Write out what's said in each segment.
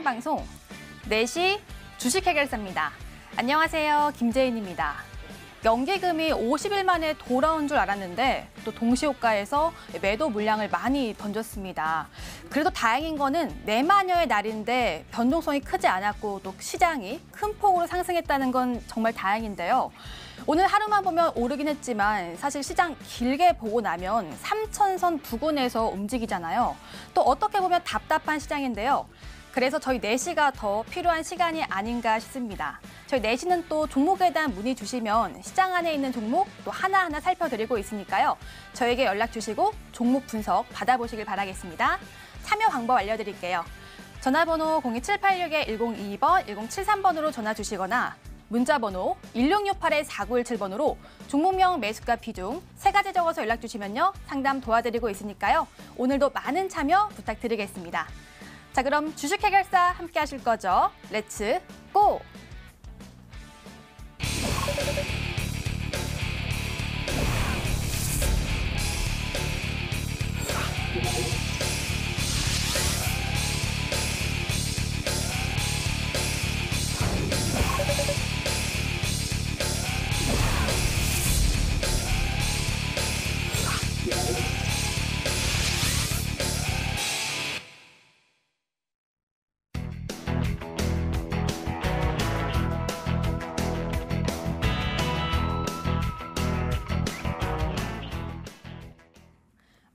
방송 4시 주식해결사입니다. 안녕하세요. 김재인입니다. 연기금이 50일 만에 돌아온 줄 알았는데 또 동시호가에서 매도 물량을 많이 던졌습니다. 그래도 다행인 거는 내마녀의 날인데 변동성이 크지 않았고 또 시장이 큰 폭으로 상승했다는 건 정말 다행인데요. 오늘 하루만 보면 오르긴 했지만 사실 시장 길게 보고 나면 3,000선 부근에서 움직이잖아요. 또 어떻게 보면 답답한 시장인데요. 그래서 저희 4시가 더 필요한 시간이 아닌가 싶습니다. 저희 4시는 또 종목에 대한 문의 주시면 시장 안에 있는 종목 또 하나하나 살펴드리고 있으니까요. 저에게 연락 주시고 종목 분석 받아보시길 바라겠습니다. 참여 방법 알려드릴게요. 전화번호 02786-1022번, 1073번으로 전화 주시거나 문자번호 1668-4917번으로 종목명, 매수가, 비중 3가지 적어서 연락 주시면요. 상담 도와드리고 있으니까요. 오늘도 많은 참여 부탁드리겠습니다. 자, 그럼 주식 해결사 함께 하실 거죠? 렛츠 고!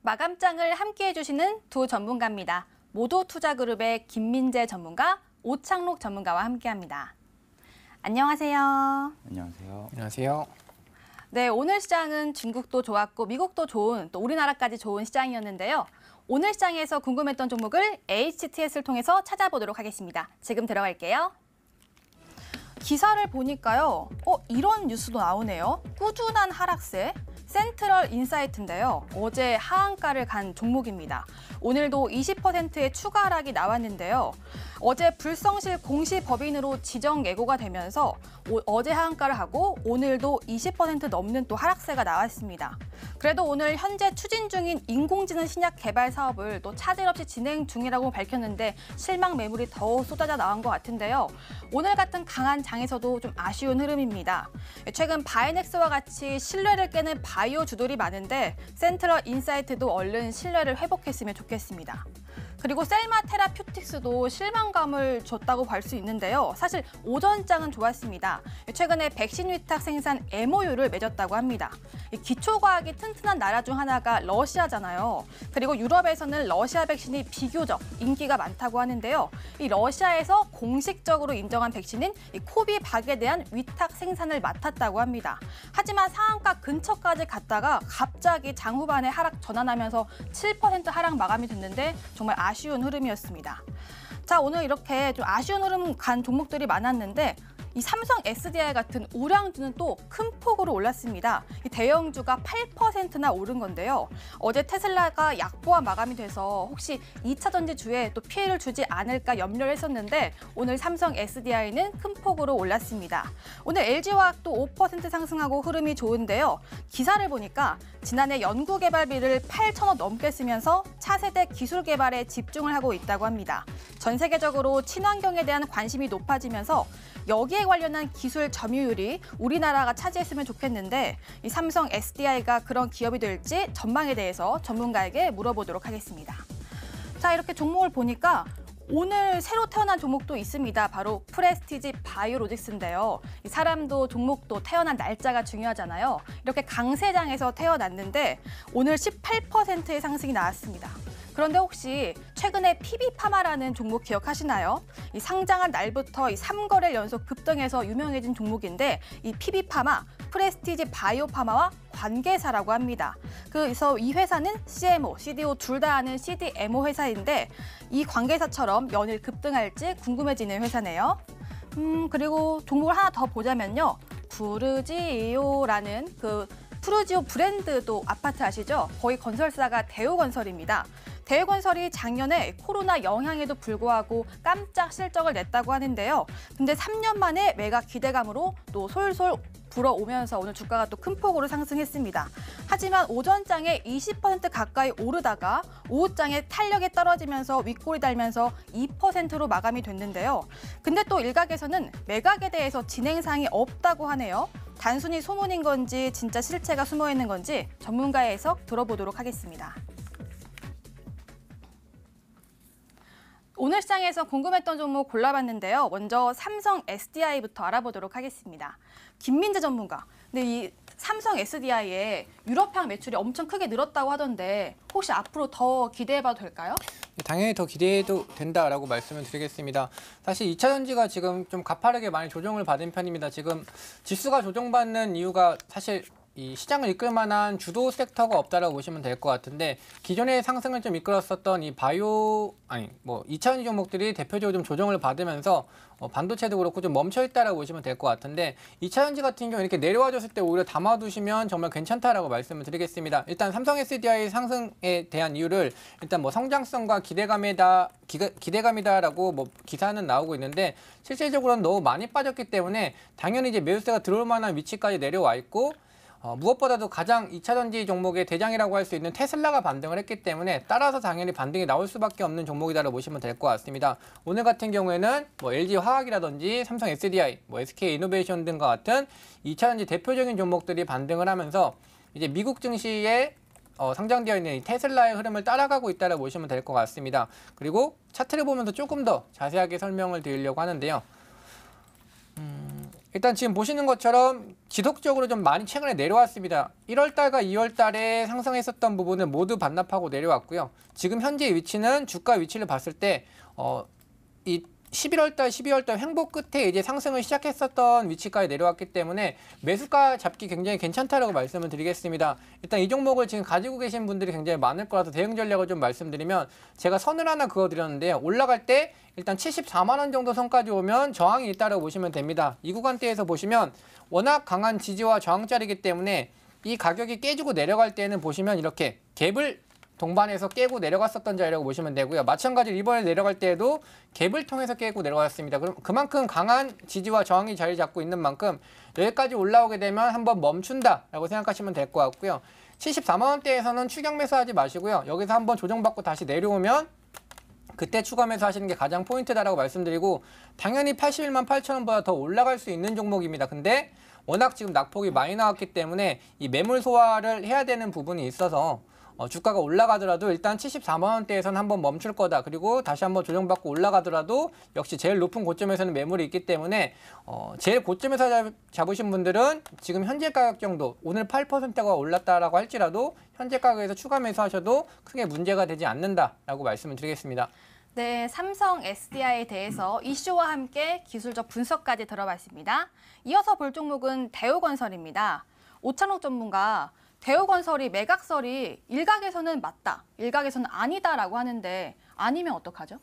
마감장을 함께해 주시는 두 전문가입니다. 모도투자그룹의 김민재 전문가, 오창록 전문가와 함께합니다. 안녕하세요. 안녕하세요. 안녕하세요. 네, 오늘 시장은 중국도 좋았고 미국도 좋은, 또 우리나라까지 좋은 시장이었는데요. 오늘 시장에서 궁금했던 종목을 HTS를 통해서 찾아보도록 하겠습니다. 지금 들어갈게요. 기사를 보니까요. 이런 뉴스도 나오네요. 꾸준한 하락세. 센트럴 인사이트인데요. 어제 하한가를 간 종목입니다. 오늘도 20%의 추가 하락이 나왔는데요. 어제 불성실 공시법인으로 지정 예고가 되면서 어제 하한가를 하고 오늘도 20% 넘는 또 하락세가 나왔습니다. 그래도 오늘 현재 추진 중인 인공지능 신약 개발 사업을 또 차질 없이 진행 중이라고 밝혔는데 실망 매물이 더 쏟아져 나온 것 같은데요. 오늘 같은 강한 장에서도 좀 아쉬운 흐름입니다. 최근 바이넥스와 같이 신뢰를 깨는 바이오 주들이 많은데 센트럴 인사이트도 얼른 신뢰를 회복했으면 좋겠습니다. 그리고 셀마 테라퓨틱스도 실망감을 줬다고 볼 수 있는데요. 사실 오전장은 좋았습니다. 최근에 백신 위탁 생산 MOU를 맺었다고 합니다. 기초과학이 튼튼한 나라 중 하나가 러시아잖아요. 그리고 유럽에서는 러시아 백신이 비교적 인기가 많다고 하는데요. 이 러시아에서 공식적으로 인정한 백신인 이 코비박에 대한 위탁 생산을 맡았다고 합니다. 하지만 상한가 근처까지 갔다가 갑자기 장후반에 하락 전환하면서 7% 하락 마감이 됐는데 정말 아쉬운 흐름이었습니다. 자, 오늘 이렇게 좀 아쉬운 흐름 간 종목들이 많았는데 이 삼성 SDI 같은 우량주는 또 큰 폭으로 올랐습니다. 이 대형주가 8%나 오른 건데요. 어제 테슬라가 약보와 마감이 돼서 혹시 2차 전지주에 또 피해를 주지 않을까 염려를 했었는데 오늘 삼성 SDI는 큰 폭으로 올랐습니다. 오늘 LG화학도 5% 상승하고 흐름이 좋은데요. 기사를 보니까 지난해 연구개발비를 8천억 넘게 쓰면서 차세대 기술 개발에 집중을 하고 있다고 합니다. 전 세계적으로 친환경에 대한 관심이 높아지면서 여기에 관련한 기술 점유율이 우리나라가 차지했으면 좋겠는데 이 삼성 SDI가 그런 기업이 될지 전망에 대해서 전문가에게 물어보도록 하겠습니다. 자, 이렇게 종목을 보니까 오늘 새로 태어난 종목도 있습니다. 바로 프레스티지 바이오로직스인데요. 이 사람도 종목도 태어난 날짜가 중요하잖아요. 이렇게 강세장에서 태어났는데 오늘 18%의 상승이 나왔습니다. 그런데 혹시 최근에 PB파마라는 종목 기억하시나요? 이 상장한 날부터 이 3거래일 연속 급등해서 유명해진 종목인데 이 PB파마, 프레스티지 바이오파마와 관계사라고 합니다. 그래서 이 회사는 CMO, CDO 둘 다 하는 CDMO 회사인데 이 관계사처럼 연일 급등할지 궁금해지는 회사네요. 그리고 종목을 하나 더 보자면요. 푸르지오라는 푸르지오 브랜드도 아파트 아시죠? 거의 건설사가 대우건설입니다. 대우건설이 작년에 코로나 영향에도 불구하고 깜짝 실적을 냈다고 하는데요. 근데 3년 만에 매각 기대감으로 또 솔솔 불어오면서 오늘 주가가 또 큰 폭으로 상승했습니다. 하지만 오전장에 20% 가까이 오르다가 오후장에 탄력이 떨어지면서 윗골이 달면서 2%로 마감이 됐는데요. 근데 또 일각에서는 매각에 대해서 진행사항이 없다고 하네요. 단순히 소문인 건지 진짜 실체가 숨어 있는 건지 전문가의 해석 들어보도록 하겠습니다. 오늘 시장에서 궁금했던 종목 골라봤는데요. 먼저 삼성 SDI부터 알아보도록 하겠습니다. 김민재 전문가, 근데 이 삼성 SDI의 유럽향 매출이 엄청 크게 늘었다고 하던데 혹시 앞으로 더 기대해봐도 될까요? 당연히 더 기대해도 된다라고 말씀을 드리겠습니다. 사실 2차 전지가 지금 좀 가파르게 많이 조정을 받은 편입니다. 지금 지수가 조정받는 이유가 사실 이 시장을 이끌 만한 주도 섹터가 없다라고 보시면 될 것 같은데 기존의 상승을 좀 이끌었었던 이 2차 전지 종목들이 대표적으로 좀 조정을 받으면서 반도체도 그렇고 좀 멈춰 있다라고 보시면 될 것 같은데 2차 전지 같은 경우 이렇게 내려와줬을 때 오히려 담아두시면 정말 괜찮다라고 말씀을 드리겠습니다. 일단 삼성 SDI 상승에 대한 이유를 일단 뭐 성장성과 기대감이다라고 뭐 기사는 나오고 있는데 실질적으로는 너무 많이 빠졌기 때문에 당연히 이제 매수세가 들어올 만한 위치까지 내려와 있고 무엇보다도 가장 2차 전지 종목의 대장이라고 할 수 있는 테슬라가 반등을 했기 때문에 따라서 당연히 반등이 나올 수밖에 없는 종목이다라고 보시면 될 것 같습니다. 오늘 같은 경우에는 뭐 LG화학이라든지 삼성 SDI, 뭐 SK이노베이션 등과 같은 2차 전지 대표적인 종목들이 반등을 하면서 이제 미국 증시에 상장되어 있는 이 테슬라의 흐름을 따라가고 있다라고 보시면 될 것 같습니다. 그리고 차트를 보면서 조금 더 자세하게 설명을 드리려고 하는데요. 일단 지금 보시는 것처럼 지속적으로 좀 많이 최근에 내려왔습니다. 1월 달과 2월 달에 상승했었던 부분을 모두 반납하고 내려왔고요. 지금 현재 위치는 주가 위치를 봤을 때 이 11월 달, 12월 달 횡보 끝에 이제 상승을 시작했었던 위치까지 내려왔기 때문에 매수가 잡기 굉장히 괜찮다라고 말씀을 드리겠습니다. 일단 이 종목을 지금 가지고 계신 분들이 굉장히 많을 거라서 대응 전략을 좀 말씀드리면 제가 선을 하나 그어드렸는데요. 올라갈 때 일단 74만 원 정도 선까지 오면 저항이 있다고 보시면 됩니다. 이 구간대에서 보시면 워낙 강한 지지와 저항 자리이기 때문에 이 가격이 깨지고 내려갈 때는 보시면 이렇게 갭을 동반해서 깨고 내려갔었던 자리라고 보시면 되고요. 마찬가지로 이번에 내려갈 때에도 갭을 통해서 깨고 내려갔습니다. 그럼 그만큼 강한 지지와 저항이 자리 잡고 있는 만큼 여기까지 올라오게 되면 한번 멈춘다라고 생각하시면 될 것 같고요. 74만 원대에서는 추격 매수하지 마시고요. 여기서 한번 조정받고 다시 내려오면 그때 추가 매수하시는 게 가장 포인트다라고 말씀드리고 당연히 81만 8천 원보다 더 올라갈 수 있는 종목입니다. 근데 워낙 지금 낙폭이 많이 나왔기 때문에 이 매물 소화를 해야 되는 부분이 있어서 주가가 올라가더라도 일단 74만 원대에서는 한번 멈출 거다. 그리고 다시 한번 조정받고 올라가더라도 역시 제일 높은 고점에서는 매물이 있기 때문에 제일 고점에서 잡으신 분들은 지금 현재 가격 정도 오늘 8%가 올랐다라고 할지라도 현재 가격에서 추가 매수하셔도 크게 문제가 되지 않는다라고 말씀을 드리겠습니다. 네, 삼성 SDI에 대해서 이슈와 함께 기술적 분석까지 들어봤습니다. 이어서 볼 종목은 대우건설입니다. 오찬욱 전문가, 대우건설이 매각설이 일각에서는 맞다, 일각에서는 아니다라고 하는데 아니면 어떡하죠?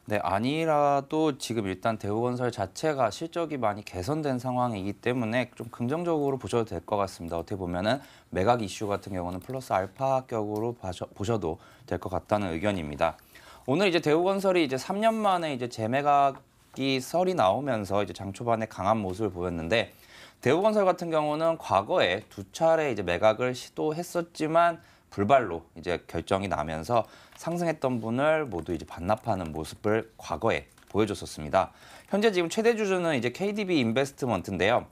네, 아니라도 지금 일단 대우건설 자체가 실적이 많이 개선된 상황이기 때문에 좀 긍정적으로 보셔도 될 것 같습니다. 어떻게 보면은 매각 이슈 같은 경우는 플러스 알파격으로 보셔도 될 것 같다는 의견입니다. 오늘 이제 대우건설이 이제 3년 만에 이제 재매각이 설이 나오면서 이제 장 초반에 강한 모습을 보였는데 대우건설 같은 경우는 과거에 2차례 이제 매각을 시도했었지만 불발로 이제 결정이 나면서 상승했던 분을 모두 이제 반납하는 모습을 과거에 보여줬었습니다. 현재 지금 최대 주주는 이제 KDB 인베스트먼트인데요.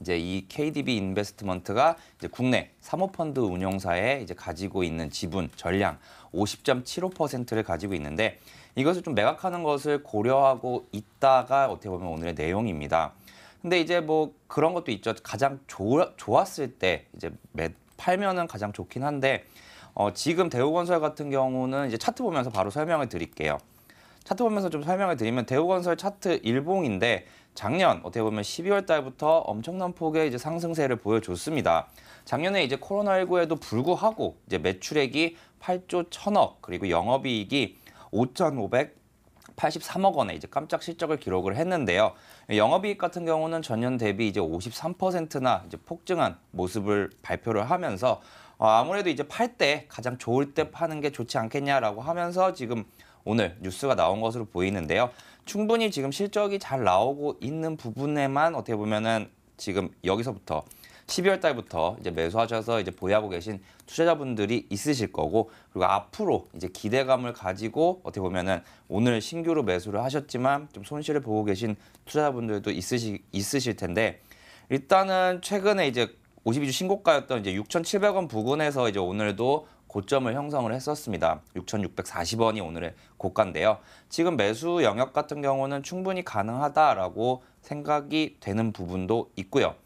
이제 이 KDB 인베스트먼트가 이제 국내 사모펀드 운용사에 이제 가지고 있는 지분 전량 50.75%를 가지고 있는데 이것을 좀 매각하는 것을 고려하고 있다가 어떻게 보면 오늘의 내용입니다. 근데 이제 뭐 그런 것도 있죠. 가장 좋았을 때 이제 팔면은 가장 좋긴 한데 지금 대우건설 같은 경우는 이제 차트 보면서 바로 설명을 드릴게요. 차트 보면서 좀 설명을 드리면 대우건설 차트 일봉인데 작년 어떻게 보면 12월 달부터 엄청난 폭의 이제 상승세를 보여줬습니다. 작년에 이제 코로나19에도 불구하고 이제 매출액이 8조 1천억 그리고 영업이익이 5,583억 원의 이제 깜짝 실적을 기록을 했는데요. 영업이익 같은 경우는 전년 대비 이제 53%나 이제 폭증한 모습을 발표를 하면서 아무래도 이제 팔 때 가장 좋을 때 파는 게 좋지 않겠냐라고 하면서 지금 오늘 뉴스가 나온 것으로 보이는데요. 충분히 지금 실적이 잘 나오고 있는 부분에만 어떻게 보면은 지금 여기서부터 12월 달부터 이제 매수하셔서 이제 보유하고 계신 투자자분들이 있으실 거고, 그리고 앞으로 이제 기대감을 가지고 어떻게 보면은 오늘 신규로 매수를 하셨지만 좀 손실을 보고 계신 투자자분들도 있으실 텐데, 일단은 최근에 이제 52주 신고가였던 이제 6,700원 부근에서 이제 오늘도 고점을 형성을 했었습니다. 6,640원이 오늘의 고가인데요. 지금 매수 영역 같은 경우는 충분히 가능하다라고 생각이 되는 부분도 있고요.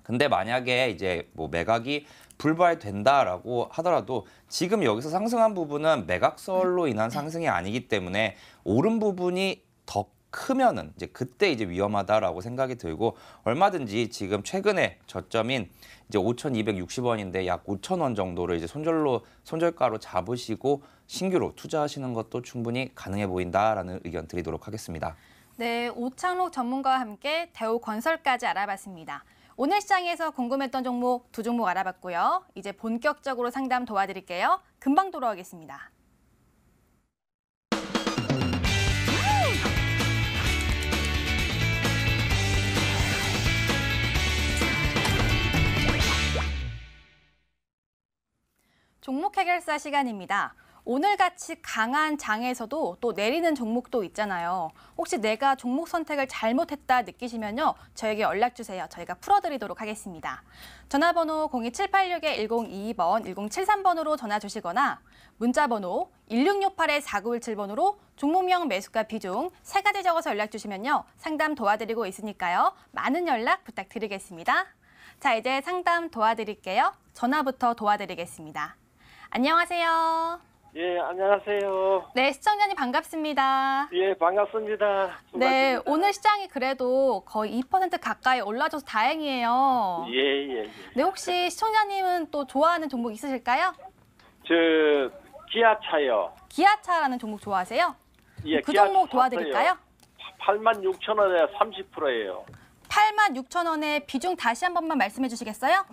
근데 만약에 이제 뭐 매각이 불발된다라고 하더라도 지금 여기서 상승한 부분은 매각설로 인한 상승이 아니기 때문에 오른 부분이 더 크면은 이제 그때 이제 위험하다라고 생각이 들고, 얼마든지 지금 최근에 저점인 이제 5,260원인데 약 5,000원 정도를 이제 손절가로 잡으시고 신규로 투자하시는 것도 충분히 가능해 보인다라는 의견 드리도록 하겠습니다. 네, 오창록 전문가와 함께 대우건설까지 알아봤습니다. 오늘 시장에서 궁금했던 종목 2종목 알아봤고요. 이제 본격적으로 상담 도와드릴게요. 금방 돌아오겠습니다. 종목 해결사 시간입니다. 오늘같이 강한 장에서도 또 내리는 종목도 있잖아요. 혹시 내가 종목 선택을 잘못했다 느끼시면요, 저에게 연락 주세요. 저희가 풀어드리도록 하겠습니다. 전화번호 02786-1022번, 1073번으로 전화 주시거나 문자번호 1668-4917번으로 종목명, 매수가, 비중 3가지 적어서 연락 주시면요, 상담 도와드리고 있으니까요. 많은 연락 부탁드리겠습니다. 자, 이제 상담 도와드릴게요. 전화부터 도와드리겠습니다. 안녕하세요. 예, 안녕하세요. 네, 시청자님 반갑습니다. 예, 반갑습니다. 네, 수고하십니다. 오늘 시장이 그래도 거의 2% 가까이 올라줘서 다행이에요. 예, 예, 예. 네, 혹시 시청자님은 또 좋아하는 종목 있으실까요? 저 기아차요. 기아차라는 종목 좋아하세요? 예, 그 기아차 종목 도와드릴까요? 86,000원에 30%예요. 86,000원에 비중 다시 한 번만 말씀해 주시겠어요?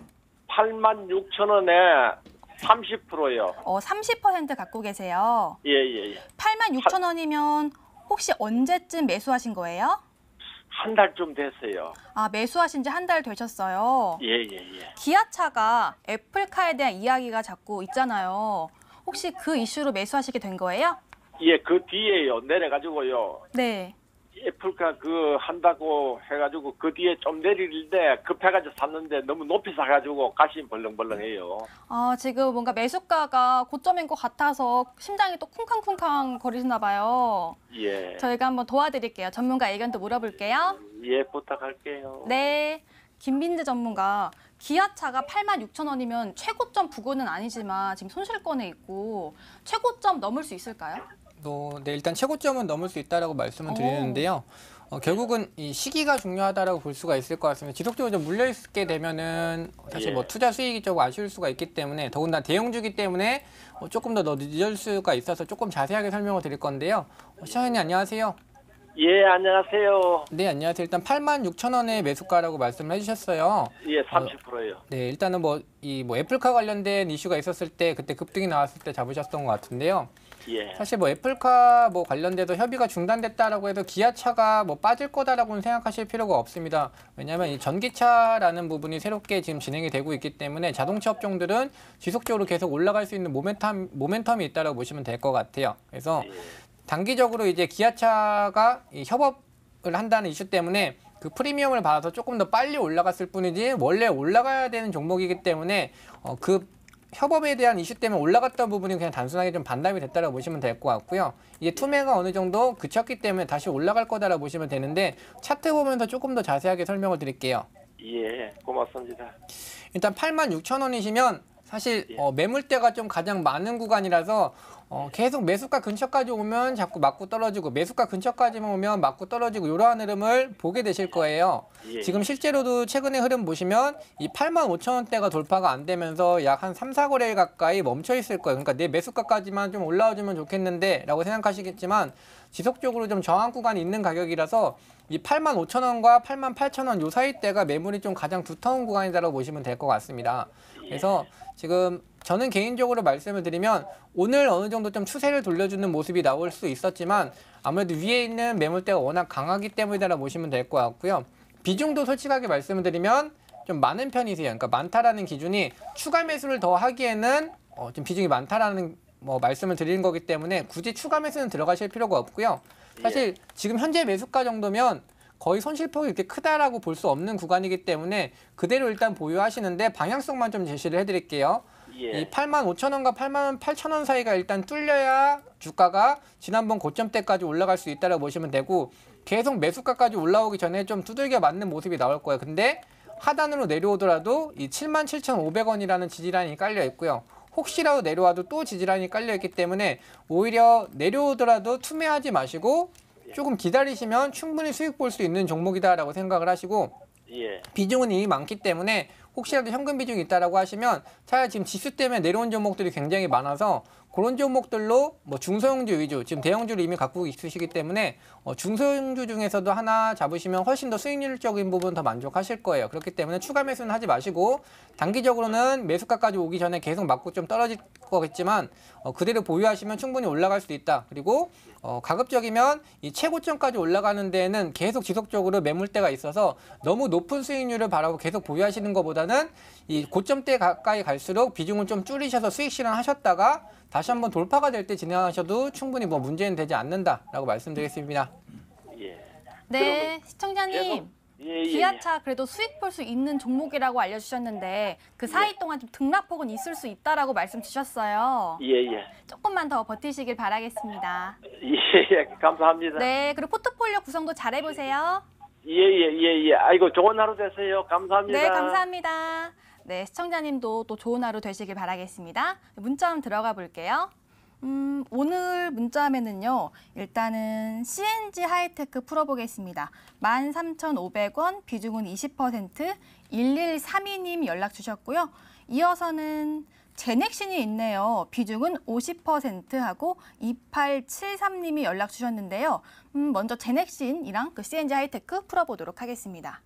86,000원에 30%요. 30% 갖고 계세요. 예, 예, 예. 86,000원이면 혹시 언제쯤 매수하신 거예요? 한 달쯤 됐어요. 아, 매수하신 지 한 달 되셨어요. 예, 예, 예. 기아차가 애플카에 대한 이야기가 자꾸 있잖아요. 혹시 그 이슈로 매수하시게 된 거예요? 예, 그 뒤에요. 내려가지고요. 네. 애플카 그 한다고 해가지고 그 뒤에 좀 내리는데 급해가지고 샀는데 너무 높이 사가지고 가슴이 벌렁벌렁해요. 아, 지금 뭔가 매수가가 고점인 것 같아서 심장이 또 쿵쾅쿵쾅 거리시나 봐요. 예. 저희가 한번 도와드릴게요. 전문가 의견도 물어볼게요. 예, 부탁할게요. 네. 김민재 전문가, 기아차가 86,000원이면 최고점 부근은 아니지만 지금 손실권에 있고 최고점 넘을 수 있을까요? 네, 일단 최고점은 넘을 수 있다라고 말씀을 드리는데요. 결국은 이 시기가 중요하다라고 볼 수가 있을 것 같습니다. 지속적으로 좀 물려 있게 되면은 사실 예. 뭐 투자 수익이 조금 아쉬울 수가 있기 때문에, 더군다나 대형주기 때문에 조금 더 늦을 수가 있어서 조금 자세하게 설명을 드릴 건데요. 시장님 안녕하세요. 예, 안녕하세요. 네, 안녕하세요. 일단 86,000원의 매수가라고 말씀을 해주셨어요. 예, 30%요. 네, 일단은 뭐 애플카 관련된 이슈가 있었을 때 그때 급등이 나왔을 때 잡으셨던 것 같은데요. 예. 사실 뭐 애플카 뭐 관련돼서 협의가 중단됐다라고 해도 기아차가 뭐 빠질 거다라고는 생각하실 필요가 없습니다. 왜냐하면 이 전기차라는 부분이 새롭게 지금 진행이 되고 있기 때문에 자동차 업종들은 지속적으로 계속 올라갈 수 있는 모멘텀이 있다라고 보시면 될 것 같아요. 그래서 단기적으로 이제 기아차가 이 협업을 한다는 이슈 때문에 그 프리미엄을 받아서 조금 더 빨리 올라갔을 뿐이지 원래 올라가야 되는 종목이기 때문에 그 협업에 대한 이슈 때문에 올라갔던 부분이 그냥 단순하게 좀 반납이 됐다라고 보시면 될 것 같고요. 이게 투매가 어느 정도 그쳤기 때문에 다시 올라갈 거다라고 보시면 되는데, 차트 보면서 조금 더 자세하게 설명을 드릴게요. 예, 고맙습니다. 일단 86,000원이시면 사실 매물대가 좀 가장 많은 구간이라서 계속 매수가 근처까지 오면 자꾸 맞고 떨어지고, 매수가 근처까지만 오면 맞고 떨어지고, 이러한 흐름을 보게 되실 거예요. 예. 지금 실제로도 최근의 흐름 보시면 이 85,000원대가 돌파가 안 되면서 약 한 3, 4거래일 가까이 멈춰 있을 거예요. 그러니까 내 매수가까지만 좀 올라와주면 좋겠는데 라고 생각하시겠지만, 지속적으로 좀 저항 구간이 있는 가격이라서 이 85,000원과 88,000원 요 사이대가 매물이 좀 가장 두터운 구간이다라고 보시면 될 것 같습니다. 그래서 지금 저는 개인적으로 말씀을 드리면 오늘 어느 정도 좀 추세를 돌려주는 모습이 나올 수 있었지만 아무래도 위에 있는 매물대가 워낙 강하기 때문이라고 보시면 될 것 같고요. 비중도 솔직하게 말씀을 드리면 좀 많은 편이세요. 그러니까 많다라는 기준이 추가 매수를 더 하기에는 좀 비중이 많다라는 말씀을 드리는 거기 때문에 굳이 추가 매수는 들어가실 필요가 없고요. 사실 지금 현재 매수가 정도면 거의 손실폭이 이렇게 크다라고 볼 수 없는 구간이기 때문에 그대로 일단 보유하시는데 방향성만 좀 제시를 해드릴게요. 예. 이 85,000원과 88,000원 사이가 일단 뚫려야 주가가 지난번 고점대까지 올라갈 수 있다고 보시면 되고 계속 매수가까지 올라오기 전에 좀 두들겨 맞는 모습이 나올 거예요. 근데 하단으로 내려오더라도 이 77,500원이라는 지지라인이 깔려 있고요. 혹시라도 내려와도 또 지지라인이 깔려 있기 때문에 오히려 내려오더라도 투매하지 마시고 조금 기다리시면 충분히 수익 볼 수 있는 종목이다라고 생각을 하시고 예. 비중은 이미 많기 때문에 혹시라도 현금 비중이 있다라고 하시면 차라리 지금 지수 때문에 내려온 종목들이 굉장히 많아서 그런 종목들로 중소형주 위주, 지금 대형주를 이미 갖고 있으시기 때문에 중소형주 중에서도 하나 잡으시면 훨씬 더 수익률적인 부분 더 만족하실 거예요. 그렇기 때문에 추가 매수는 하지 마시고 단기적으로는 매수가까지 오기 전에 계속 맞고 좀 떨어질 거겠지만 그대로 보유하시면 충분히 올라갈 수도 있다. 그리고 가급적이면 이 최고점까지 올라가는 데에는 계속 지속적으로 매물대가 있어서 너무 높은 수익률을 바라고 계속 보유하시는 것보다는 이 고점대 가까이 갈수록 비중을 좀 줄이셔서 수익 실현하셨다가 다시 한번 돌파가 될 때 진행하셔도 충분히 문제는 되지 않는다라고 말씀드리겠습니다. 예. 네, 시청자님. 예. 기아차 그래도 수익 볼 수 있는 종목이라고 알려주셨는데 그 사이 동안 좀 등락폭은 있을 수 있다라고 말씀 주셨어요. 예. 조금만 더 버티시길 바라겠습니다. 예. 감사합니다. 네, 그리고 포트폴리오 구성도 잘 해보세요. 예. 아이고 좋은 하루 되세요. 감사합니다. 네, 감사합니다. 네, 시청자님도 또 좋은 하루 되시길 바라겠습니다. 문자 들어가 볼게요. 오늘 문자면은요, 일단은 CNG 하이테크 풀어보겠습니다. 13,500원, 비중은 20%, 1132님 연락 주셨고요. 이어서는 제넥신이 있네요. 비중은 50%하고 2873님이 연락 주셨는데요. 먼저 제넥신이랑 그 CNG 하이테크 풀어보도록 하겠습니다.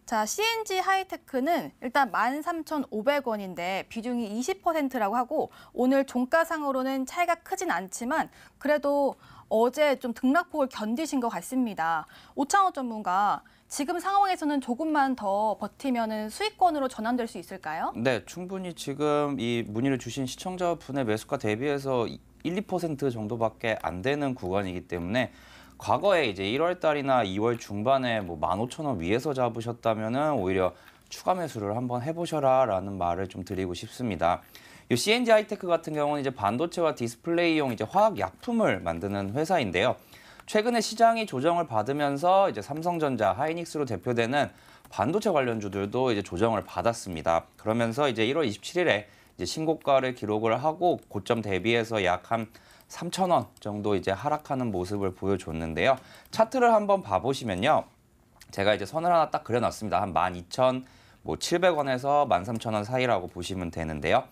자, CNG 하이테크는 일단 13,500원인데 비중이 20%라고 하고 오늘 종가상으로는 차이가 크진 않지만 그래도 어제 좀 등락폭을 견디신 것 같습니다. 오창호 전문가, 지금 상황에서는 조금만 더 버티면 수익권으로 전환될 수 있을까요? 네, 충분히 지금 이 문의를 주신 시청자분의 매수가 대비해서 1~2% 정도밖에 안 되는 구간이기 때문에 과거에 이제 1월 달이나 2월 중반에 15,000원 위에서 잡으셨다면은 오히려 추가 매수를 한번 해보셔라라는 말을 좀 드리고 싶습니다. 이 CNG 하이테크 같은 경우는 이제 반도체와 디스플레이용 이제 화학 약품을 만드는 회사인데요. 최근에 시장이 조정을 받으면서 이제 삼성전자, 하이닉스로 대표되는 반도체 관련주들도 이제 조정을 받았습니다. 그러면서 이제 1월 27일에 이제 신고가를 기록을 하고 고점 대비해서 약 한 3,000원 정도 이제 하락하는 모습을 보여줬는데요. 차트를 한번 봐보시면요. 제가 이제 선을 하나 딱 그려놨습니다. 한 12,700원에서 13,000원 사이라고 보시면 되는데요.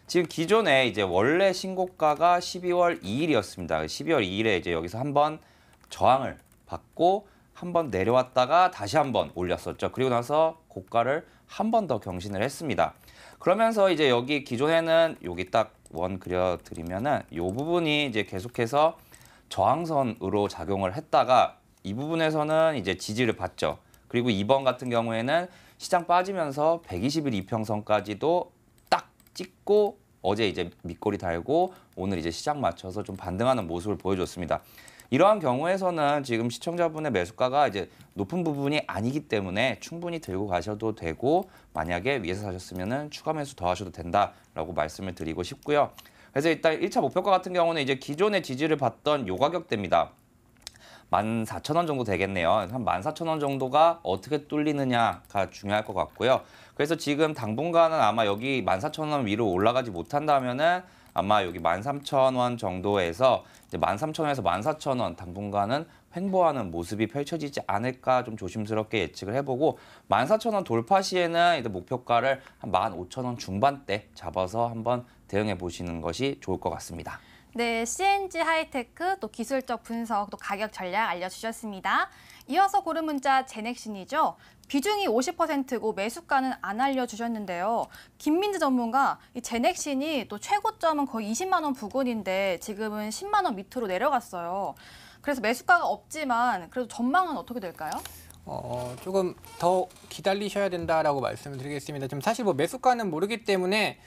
지금 기존에 이제 원래 신고가가 12월 2일이었습니다. 12월 2일에 이제 여기서 한번 저항을 받고 한번 내려왔다가 다시 한번 올렸었죠. 그리고 나서 고가를 한 번 더 경신을 했습니다. 그러면서 이제 여기 기존에는 여기 딱 원 그려드리면은 이 부분이 이제 계속해서 저항선으로 작용을 했다가 이 부분에서는 이제 지지를 받죠. 그리고 이번 같은 경우에는 시장 빠지면서 120일 이평선까지도 딱 찍고 어제 이제 밑꼬리 달고 오늘 이제 시장 맞춰서 좀 반등하는 모습을 보여줬습니다. 이러한 경우에서는 지금 시청자분의 매수가가 이제 높은 부분이 아니기 때문에 충분히 들고 가셔도 되고 만약에 위에서 사셨으면은 추가 매수 더 하셔도 된다라고 말씀을 드리고 싶고요. 그래서 일단 1차 목표가 같은 경우는 이제 기존의 지지를 받던 요 가격대입니다. 14,000원 정도 되겠네요. 한 14,000원 정도가 어떻게 뚫리느냐가 중요할 것 같고요. 그래서 지금 당분간은 아마 여기 14,000원 위로 올라가지 못한다면은 아마 여기 13,000원 정도에서 이제 13,000원에서 14,000원 당분간은 횡보하는 모습이 펼쳐지지 않을까 좀 조심스럽게 예측을 해보고 14,000원 돌파 시에는 이제 목표가를 한 15,000원 중반대 잡아서 한번 대응해 보시는 것이 좋을 것 같습니다. 네, CNG 하이테크, 또 기술적 분석, 또 가격 전략 알려주셨습니다. 이어서 고른 문자 제넥신이죠. 비중이 50%고 매수가는 안 알려주셨는데요. 김민재 전문가, 이 제넥신이 또 최고점은 거의 20만 원 부근인데 지금은 10만 원 밑으로 내려갔어요. 그래서 매수가가 없지만 그래도 전망은 어떻게 될까요? 조금 더 기다리셔야 된다라고 말씀을 드리겠습니다. 지금 사실 뭐 매수가는 모르기 때문에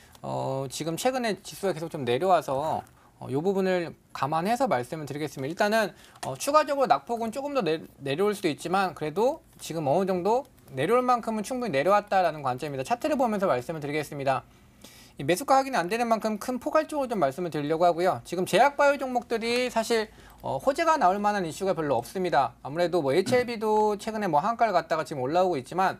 지금 최근에 지수가 계속 좀 내려와서 이 부분을 감안해서 말씀을 드리겠습니다. 일단은 추가적으로 낙폭은 조금 더 내려올 수도 있지만 그래도 지금 어느 정도 내려올 만큼은 충분히 내려왔다라는 관점입니다. 차트를 보면서 말씀을 드리겠습니다. 이 매수가 확인이 안 되는 만큼 큰 포괄적으로 좀 말씀을 드리려고 하고요. 지금 제약바이오 종목들이 사실 호재가 나올 만한 이슈가 별로 없습니다. 아무래도 뭐 HLB도 최근에 뭐 한가를 갔다가 지금 올라오고 있지만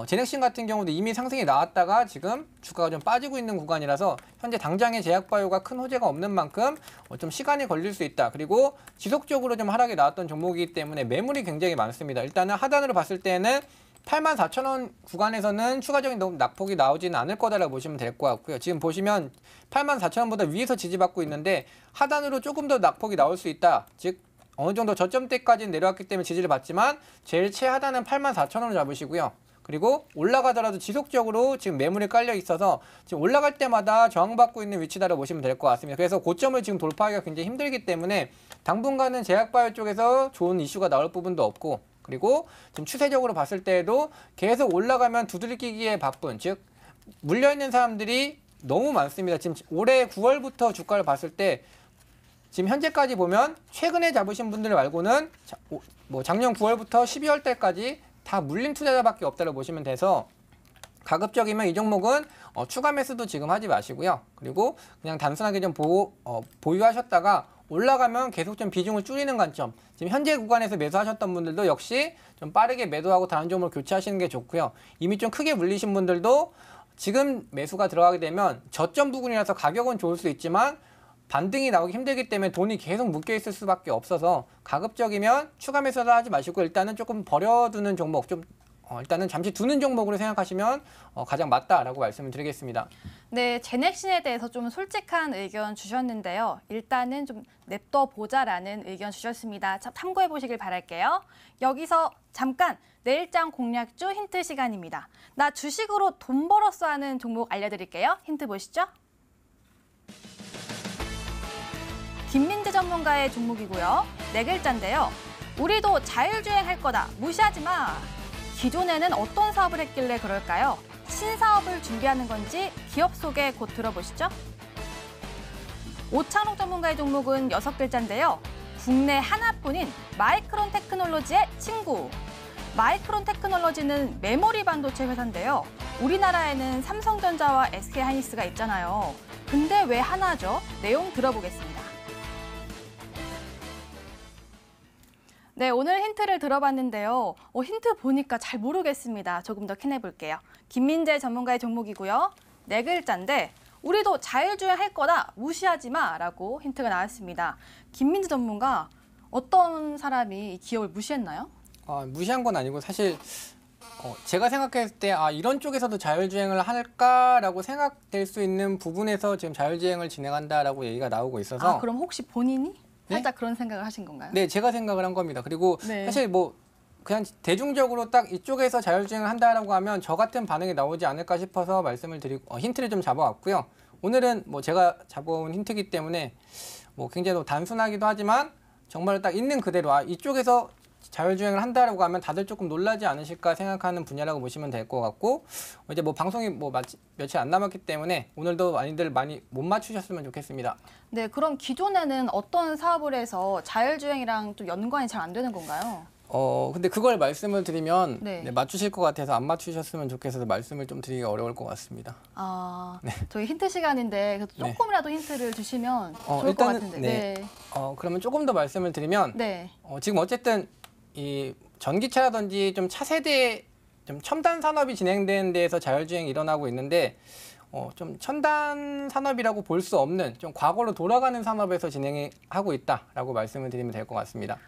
제넥신 같은 경우도 이미 상승이 나왔다가 지금 주가가 좀 빠지고 있는 구간이라서 현재 당장의 제약바이오가 큰 호재가 없는 만큼 좀 시간이 걸릴 수 있다. 그리고 지속적으로 좀 하락이 나왔던 종목이기 때문에 매물이 굉장히 많습니다. 일단은 하단으로 봤을 때는 84,000원 구간에서는 추가적인 낙폭이 나오지는 않을 거다라고 보시면 될 것 같고요. 지금 보시면 84,000원보다 위에서 지지받고 있는데 하단으로 조금 더 낙폭이 나올 수 있다. 즉 어느 정도 저점대까지는 내려왔기 때문에 지지를 받지만 제일 최하단은 84,000원을 잡으시고요. 그리고 올라가더라도 지속적으로 지금 매물이 깔려 있어서 지금 올라갈 때마다 저항받고 있는 위치다라고 보시면 될 것 같습니다. 그래서 고점을 지금 돌파하기가 굉장히 힘들기 때문에 당분간은 제약바이오 쪽에서 좋은 이슈가 나올 부분도 없고 그리고 지금 추세적으로 봤을 때에도 계속 올라가면 두들기기에 바쁜, 즉 물려있는 사람들이 너무 많습니다. 지금 올해 9월부터 주가를 봤을 때 지금 현재까지 보면 최근에 잡으신 분들 말고는 뭐 작년 9월부터 12월 달까지 다 물린 투자자밖에 없다고 보시면 돼서 가급적이면 이 종목은 추가 매수도 지금 하지 마시고요. 그리고 그냥 단순하게 좀 보유하셨다가 올라가면 계속 좀 비중을 줄이는 관점. 지금 현재 구간에서 매수하셨던 분들도 역시 좀 빠르게 매도하고 다른 종목을 교체하시는 게 좋고요. 이미 좀 크게 물리신 분들도 지금 매수가 들어가게 되면 저점 부근이라서 가격은 좋을 수 있지만 반등이 나오기 힘들기 때문에 돈이 계속 묶여 있을 수밖에 없어서 가급적이면 추가 매수를 하지 마시고 일단은 조금 버려두는 종목, 좀 일단은 잠시 두는 종목으로 생각하시면 가장 맞다라고 말씀을 드리겠습니다. 네, 제넥신에 대해서 좀 솔직한 의견 주셨는데요. 일단은 좀 냅둬 보자라는 의견 주셨습니다. 참고해 보시길 바랄게요. 여기서 잠깐 내일장 공략주 힌트 시간입니다. 나 주식으로 돈 벌었어 하는 종목 알려드릴게요. 힌트 보시죠. 김민재 전문가의 종목이고요. 네 글자인데요. 우리도 자율주행할 거다. 무시하지 마. 기존에는 어떤 사업을 했길래 그럴까요? 신사업을 준비하는 건지 기업 소개 곧 들어보시죠. 오찬옥 전문가의 종목은 6글자인데요. 국내 하나뿐인 마이크론 테크놀로지의 친구. 마이크론 테크놀로지는 메모리 반도체 회사인데요. 우리나라에는 삼성전자와 SK하이닉스가 있잖아요. 근데 왜 하나죠? 내용 들어보겠습니다. 네, 오늘 힌트를 들어봤는데요. 힌트 보니까 잘 모르겠습니다. 조금 더 캐내볼게요. 김민재 전문가의 종목이고요. 네 글자인데 우리도 자율주행할 거다. 무시하지 마. 라고 힌트가 나왔습니다. 김민재 전문가, 어떤 사람이 이 기업을 무시했나요? 무시한 건 아니고 사실 제가 생각했을 때 이런 쪽에서도 자율주행을 할까라고 생각될 수 있는 부분에서 지금 자율주행을 진행한다라고 얘기가 나오고 있어서 그럼 혹시 본인이? 네? 살짝 그런 생각을 하신 건가요? 네, 제가 생각을 한 겁니다. 그리고 네. 사실 뭐 그냥 대중적으로 딱 이쪽에서 자율주행을 한다라고 하면 저 같은 반응이 나오지 않을까 싶어서 말씀을 드리고 힌트를 좀 잡아왔고요. 오늘은 뭐 제가 잡아온 힌트이기 때문에 뭐 굉장히 단순하기도 하지만 정말 딱 있는 그대로 이쪽에서 자율주행을 한다라고 하면 다들 조금 놀라지 않으실까 생각하는 분야라고 보시면 될 것 같고 이제 뭐 방송이 뭐 며칠 안 남았기 때문에 오늘도 많이들 못 맞추셨으면 좋겠습니다. 네, 그럼 기존에는 어떤 사업을 해서 자율주행이랑 또 연관이 잘 안 되는 건가요? 근데 그걸 말씀을 드리면 네. 맞추실 것 같아서 안 맞추셨으면 좋겠어서 말씀을 좀 드리기가 어려울 것 같습니다. 저희 힌트 시간인데 그래도 조금이라도 힌트를 주시면 좋을 것 같은데. 네. 그러면 조금 더 말씀을 드리면 네. 지금 어쨌든 이 전기차라든지 좀 차세대 좀 첨단 산업이 진행되는 데에서 자율주행이 일어나고 있는데 좀 첨단 산업이라고 볼 수 없는 좀 과거로 돌아가는 산업에서 진행하고 있다라고 말씀을 드리면 될 것 같습니다.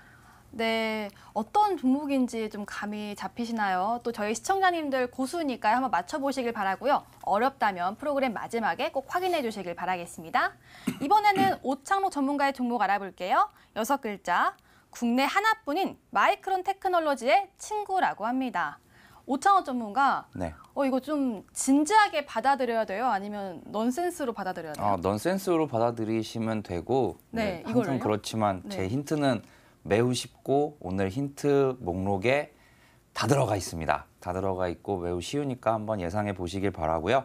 네, 어떤 종목인지 좀 감이 잡히시나요? 또 저희 시청자님들 고수니까요. 한번 맞춰보시길 바라고요. 어렵다면 프로그램 마지막에 꼭 확인해 주시길 바라겠습니다. 이번에는 오창록 전문가의 종목 알아볼게요. 6글자, 국내 하나뿐인 마이크론 테크놀로지의 친구라고 합니다. 오창록 전문가, 네. 이거 좀 진지하게 받아들여야 돼요? 아니면 넌센스로 받아들여야 돼요? 넌센스로 받아들이시면 되고 네, 항상 이걸로요? 그렇지만 네. 제 힌트는 매우 쉽고 오늘 힌트 목록에 다 들어가 있습니다. 다 들어가 있고 매우 쉬우니까 한번 예상해 보시길 바라고요.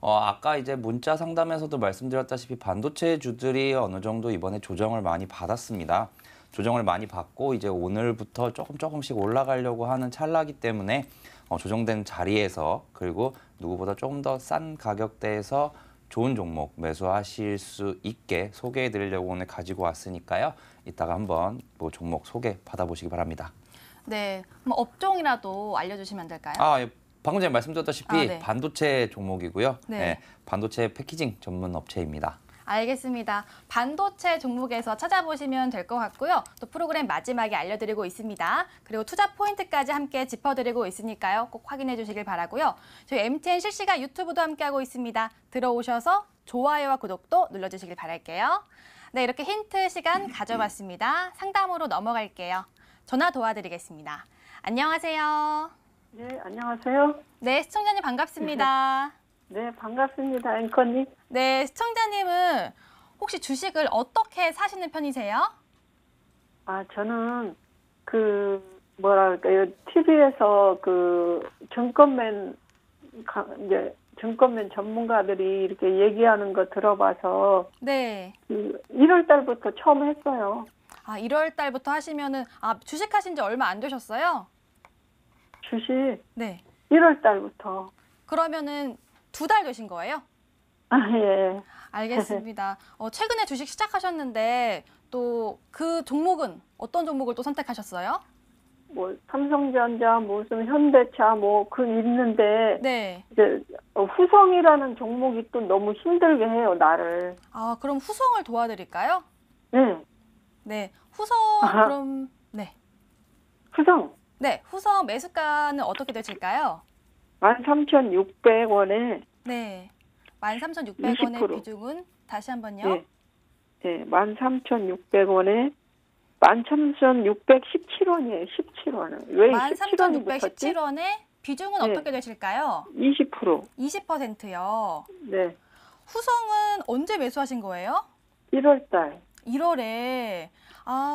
아까 이제 문자 상담에서도 말씀드렸다시피 반도체 주들이 어느 정도 이번에 조정을 많이 받았습니다. 조정을 많이 받고 이제 오늘부터 조금씩 올라가려고 하는 찰나기 때문에 조정된 자리에서 그리고 누구보다 조금 더 싼 가격대에서 좋은 종목 매수하실 수 있게 소개해 드리려고 오늘 가지고 왔으니까요. 이따가 한번 뭐 종목 소개 받아보시기 바랍니다. 네, 그럼 업종이라도 알려주시면 안 될까요? 예, 방금 전에 말씀드렸다시피 네. 반도체 종목이고요. 네. 반도체 패키징 전문 업체입니다. 알겠습니다. 반도체 종목에서 찾아보시면 될 것 같고요. 또 프로그램 마지막에 알려드리고 있습니다. 그리고 투자 포인트까지 함께 짚어드리고 있으니까요. 꼭 확인해 주시길 바라고요. 저희 MTN 실시간 유튜브도 함께하고 있습니다. 들어오셔서 좋아요와 구독도 눌러주시길 바랄게요. 네, 이렇게 힌트 시간 가져봤습니다. 상담으로 넘어갈게요. 전화 도와드리겠습니다. 안녕하세요. 네, 안녕하세요. 네, 시청자님 반갑습니다. 네, 반갑습니다, 앵커님. 네, 시청자님은 혹시 주식을 어떻게 사시는 편이세요? 저는 뭐랄까요, TV에서 증권맨 전문가들이 이렇게 얘기하는 거 들어봐서 네. 1월 달부터 처음 했어요. 1월 달부터 하시면은 주식 하신 지 얼마 안 되셨어요? 주식 네. 1월 달부터. 그러면은 2달 되신 거예요? 예. 알겠습니다. 최근에 주식 시작하셨는데 또 그 종목은 어떤 종목을 또 선택하셨어요? 뭐 삼성전자, 무슨 현대차 있는데 네. 이제 후성이라는 종목이 또 너무 힘들게 해요, 나를. 그럼 후성을 도와드릴까요? 네. 네. 후성 그럼 네. 후성. 네. 후성 매수가는 어떻게 되실까요? 13,600원에 네. 13,600원의 20%. 비중은 다시 한번요. 네. 네, 13,600원에 13,617원이에요. 17원은. 왜 17원이 붙었지? 13,617원의 비중은 네. 어떻게 되실까요? 20%. 20%요. 네. 후성은 언제 매수하신 거예요? 1월 달. 1월에.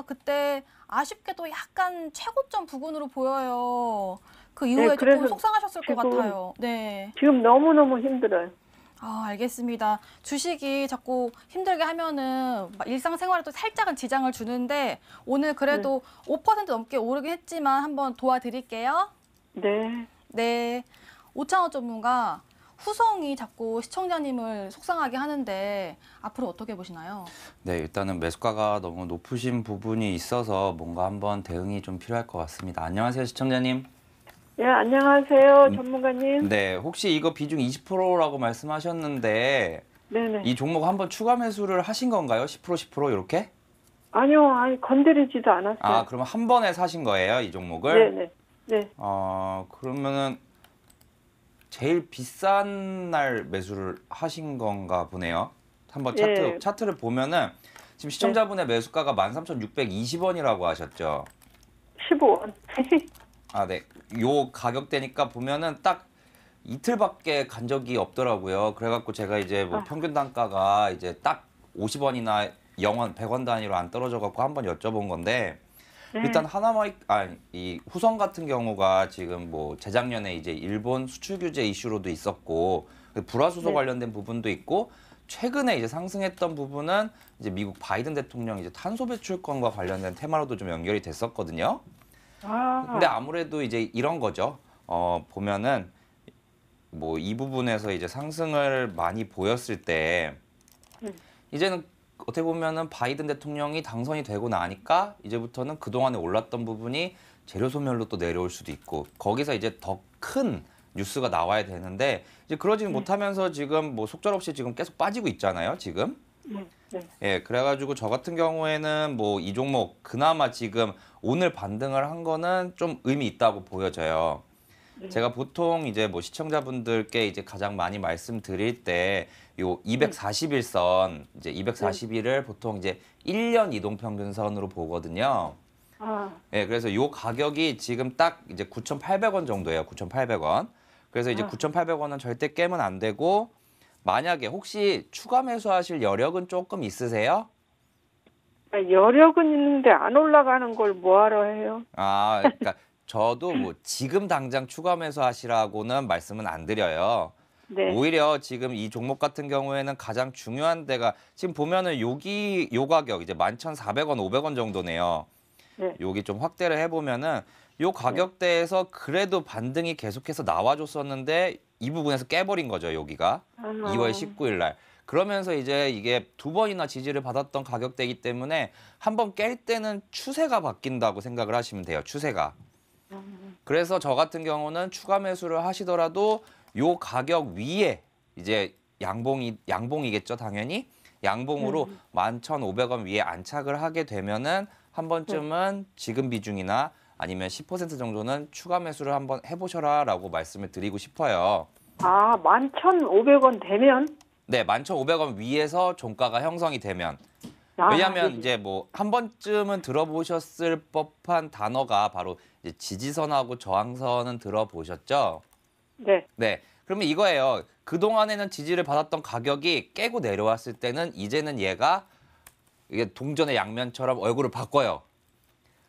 그때 아쉽게도 약간 최고점 부근으로 보여요. 그 이후에 조금 그래서 속상하셨을 것 지금 같아요. 네. 지금 너무너무 힘들어요. 알겠습니다. 주식이 자꾸 힘들게 하면은 일상생활에도 살짝은 지장을 주는데 오늘 그래도 5% 넘게 오르긴 했지만 한번 도와드릴게요. 네. 네. 오창호 전문가, 후성이 자꾸 시청자님을 속상하게 하는데 앞으로 어떻게 보시나요? 네, 일단은 매수가가 너무 높으신 부분이 있어서 뭔가 한번 대응이 좀 필요할 것 같습니다. 안녕하세요, 시청자님. 예, 안녕하세요, 전문가님. 네, 혹시 이거 비중 20%라고 말씀하셨는데 네네. 이 종목 한번 추가 매수를 하신 건가요? 10% 이렇게? 아니요, 건드리지도 않았어요. 그러면 한 번에 사신 거예요, 이 종목을? 네네. 네. 그러면은 제일 비싼 날 매수를 하신 건가 보네요. 한번 예. 차트를 보면은 지금 시청자분의 매수가가 13,620원이라고 하셨죠? 15원. 네. 요 가격대니까 보면은 딱 이틀밖에 간 적이 없더라고요. 그래갖고 제가 이제 평균 단가가 이제 딱 50원이나 0원, 100원 단위로 안 떨어져갖고 한번 여쭤본 건데 일단 이 후성 같은 경우가 지금 뭐 재작년에 이제 일본 수출 규제 이슈로도 있었고 불화수소 관련된 부분도 있고 최근에 이제 상승했던 부분은 이제 미국 바이든 대통령 이제 탄소 배출권과 관련된 테마로도 좀 연결이 됐었거든요. 근데 아무래도 이제 이런 거죠. 보면은 뭐 이 부분에서 이제 상승을 많이 보였을 때 이제는 어떻게 보면은 바이든 대통령이 당선이 되고 나니까 이제부터는 그동안에 올랐던 부분이 재료 소멸로 또 내려올 수도 있고 거기서 이제 더 큰 뉴스가 나와야 되는데 이제 그러지는 못하면서 지금 뭐 속절없이 지금 계속 빠지고 있잖아요, 지금. 네. 네. 예, 그래가지고 저 같은 경우에는 뭐 이 종목 그나마 지금 오늘 반등을 한 거는 좀 의미 있다고 보여져요. 제가 보통 이제 뭐 시청자분들께 이제 가장 많이 말씀드릴 때 요 241선 이제 241을 보통 이제 1년 이동 평균선으로 보거든요. 아, 예, 그래서 요 가격이 지금 딱 이제 9,800원 정도예요. 9,800원. 그래서 이제 9,800원은 절대 깨면 안 되고 만약에 혹시 추가 매수하실 여력은 조금 있으세요? 여력은 있는데 안 올라가는 걸 뭐하러 해요? 아, 그러니까 저도 뭐 지금 당장 추가 매수하시라고는 말씀은 안 드려요. 네. 오히려 지금 이 종목 같은 경우에는 가장 중요한 데가 지금 보면은 여기 요 가격 이제 11,400원, 500원 정도네요. 네. 여기 좀 확대를 해보면은 요 가격대에서 그래도 반등이 계속해서 나와줬었는데 이 부분에서 깨버린 거죠, 여기가. 2월 19일 날. 그러면서 이제 이게 두 번이나 지지를 받았던 가격대이기 때문에 한번 깰 때는 추세가 바뀐다고 생각을 하시면 돼요, 추세가. 그래서 저 같은 경우는 추가 매수를 하시더라도 요 가격 위에 이제 양봉이겠죠, 당연히. 양봉으로 11,500원 위에 안착을 하게 되면은 한 번쯤은 지금 비중이나 아니면 10% 정도는 추가 매수를 한번 해보셔라라고 말씀을 드리고 싶어요. 아, 11,500원 되면? 네, 11,500원 위에서 종가가 형성이 되면. 아, 왜냐하면 네. 이제 뭐 한 번쯤은 들어보셨을 법한 단어가 바로 이제 지지선하고 저항선은 들어보셨죠? 네. 네, 그러면 이거예요. 그동안에는 지지를 받았던 가격이 깨고 내려왔을 때는 이제는 얘가 이게 동전의 양면처럼 얼굴을 바꿔요.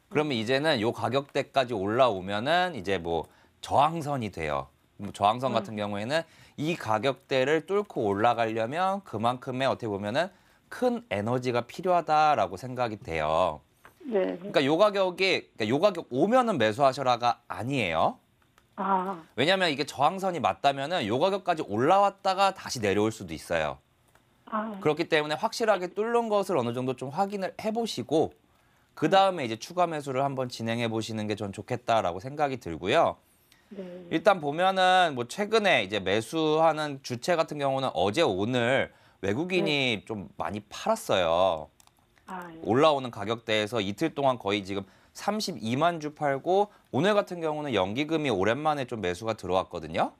그러면 이제는 요 가격대까지 올라오면은 이제 뭐 저항선이 돼요. 뭐 저항선 같은 경우에는 이 가격대를 뚫고 올라가려면 그만큼의 어떻게 보면은 큰 에너지가 필요하다라고 생각이 돼요. 네. 그러니까 요 가격 오면은 매수하셔라가 아니에요. 아, 왜냐하면 이게 저항선이 맞다면은 요 가격까지 올라왔다가 다시 내려올 수도 있어요. 아, 그렇기 때문에 확실하게 뚫는 것을 어느 정도 좀 확인을 해보시고 그 다음에 이제 추가 매수를 한번 진행해 보시는 게 전 좋겠다라고 생각이 들고요. 네. 일단 보면은 뭐 최근에 이제 매수하는 주체 같은 경우는 어제 오늘 외국인이 좀 많이 팔았어요. 아, 예. 올라오는 가격대에서 이틀 동안 거의 지금 32만 주 팔고 오늘 같은 경우는 연기금이 오랜만에 좀 매수가 들어왔거든요.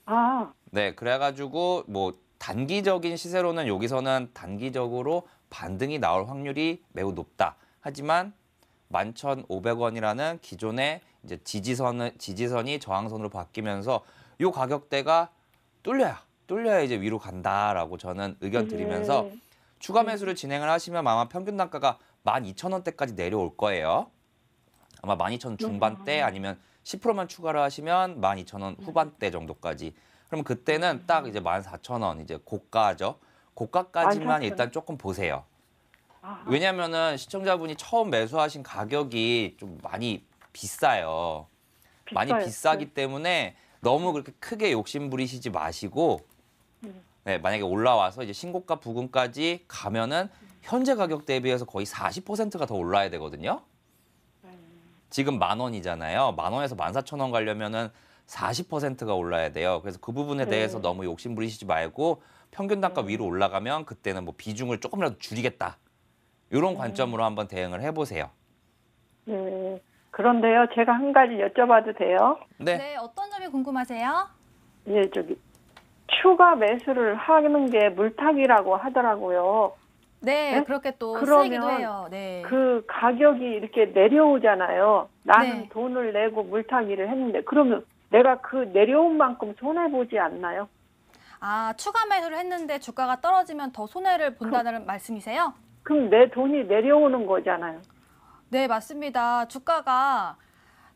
아, 네, 그래가지고 뭐 단기적인 시세로는 여기서는 단기적으로 반등이 나올 확률이 매우 높다. 하지만 11,500원이라는 기존의 이제 지지선이 저항선으로 바뀌면서 이 가격대가 뚫려야 이제 위로 간다라고 저는 의견 드리면서 네. 추가 매수를 진행을 하시면 아마 평균 단가가 12,000원대까지 내려올 거예요. 아마 12,000원 중반대 아니면 10%만 추가를 하시면 12,000원 후반대 정도까지. 그러면 그때는 딱 이제 14,000원 이제 고가죠. 고가까지만 14,000원. 일단 조금 보세요. 아, 왜냐면은 시청자분이 처음 매수하신 가격이 좀 많이 비싸요. 많이 비싸요. 비싸기 때문에 너무 그렇게 크게 욕심 부리시지 마시고 네, 만약에 올라와서 이제 신고가 부근까지 가면은 현재 가격 대비해서 거의 40%가 더 올라야 되거든요. 지금 10,000원이잖아요. 10,000원에서 14,000원 가려면은 40%가 올라야 돼요. 그래서 그 부분에 대해서 너무 욕심 부리시지 말고 평균 단가 위로 올라가면 그때는 뭐 비중을 조금이라도 줄이겠다. 이런 관점으로 한번 대응을 해보세요. 네. 그런데요, 제가 한 가지 여쭤봐도 돼요? 네. 네, 어떤 점이 궁금하세요? 예, 추가 매수를 하는 게 물타기라고 하더라고요. 네, 네? 그렇게 또 그러면 쓰이기도 해요. 네. 그 가격이 이렇게 내려오잖아요. 나는 네. 돈을 내고 물타기를 했는데, 그러면 내가 그 내려온 만큼 손해보지 않나요? 아, 추가 매수를 했는데 주가가 떨어지면 더 손해를 본다는 말씀이세요? 그럼 내 돈이 내려오는 거잖아요. 네, 맞습니다. 주가가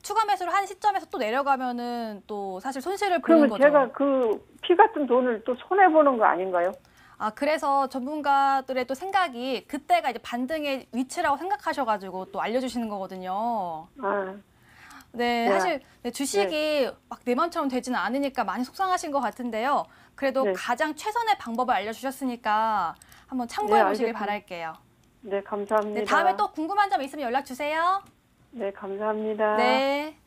추가 매수를 한 시점에서 또 내려가면은 또 사실 손실을 보는 그러면 거죠. 제가 그 피 같은 돈을 또 손해보는 거 아닌가요? 아, 그래서 전문가들의 또 생각이 그때가 이제 반등의 위치라고 생각하셔가지고 또 알려주시는 거거든요. 아, 네, 네. 사실 네, 주식이 막 내 마음처럼 되지는 않으니까 많이 속상하신 것 같은데요. 그래도 네. 가장 최선의 방법을 알려주셨으니까 한번 참고해 네, 보시길 알겠습니다. 바랄게요. 네, 감사합니다. 네, 다음에 또 궁금한 점 있으면 연락 주세요. 네, 감사합니다. 네.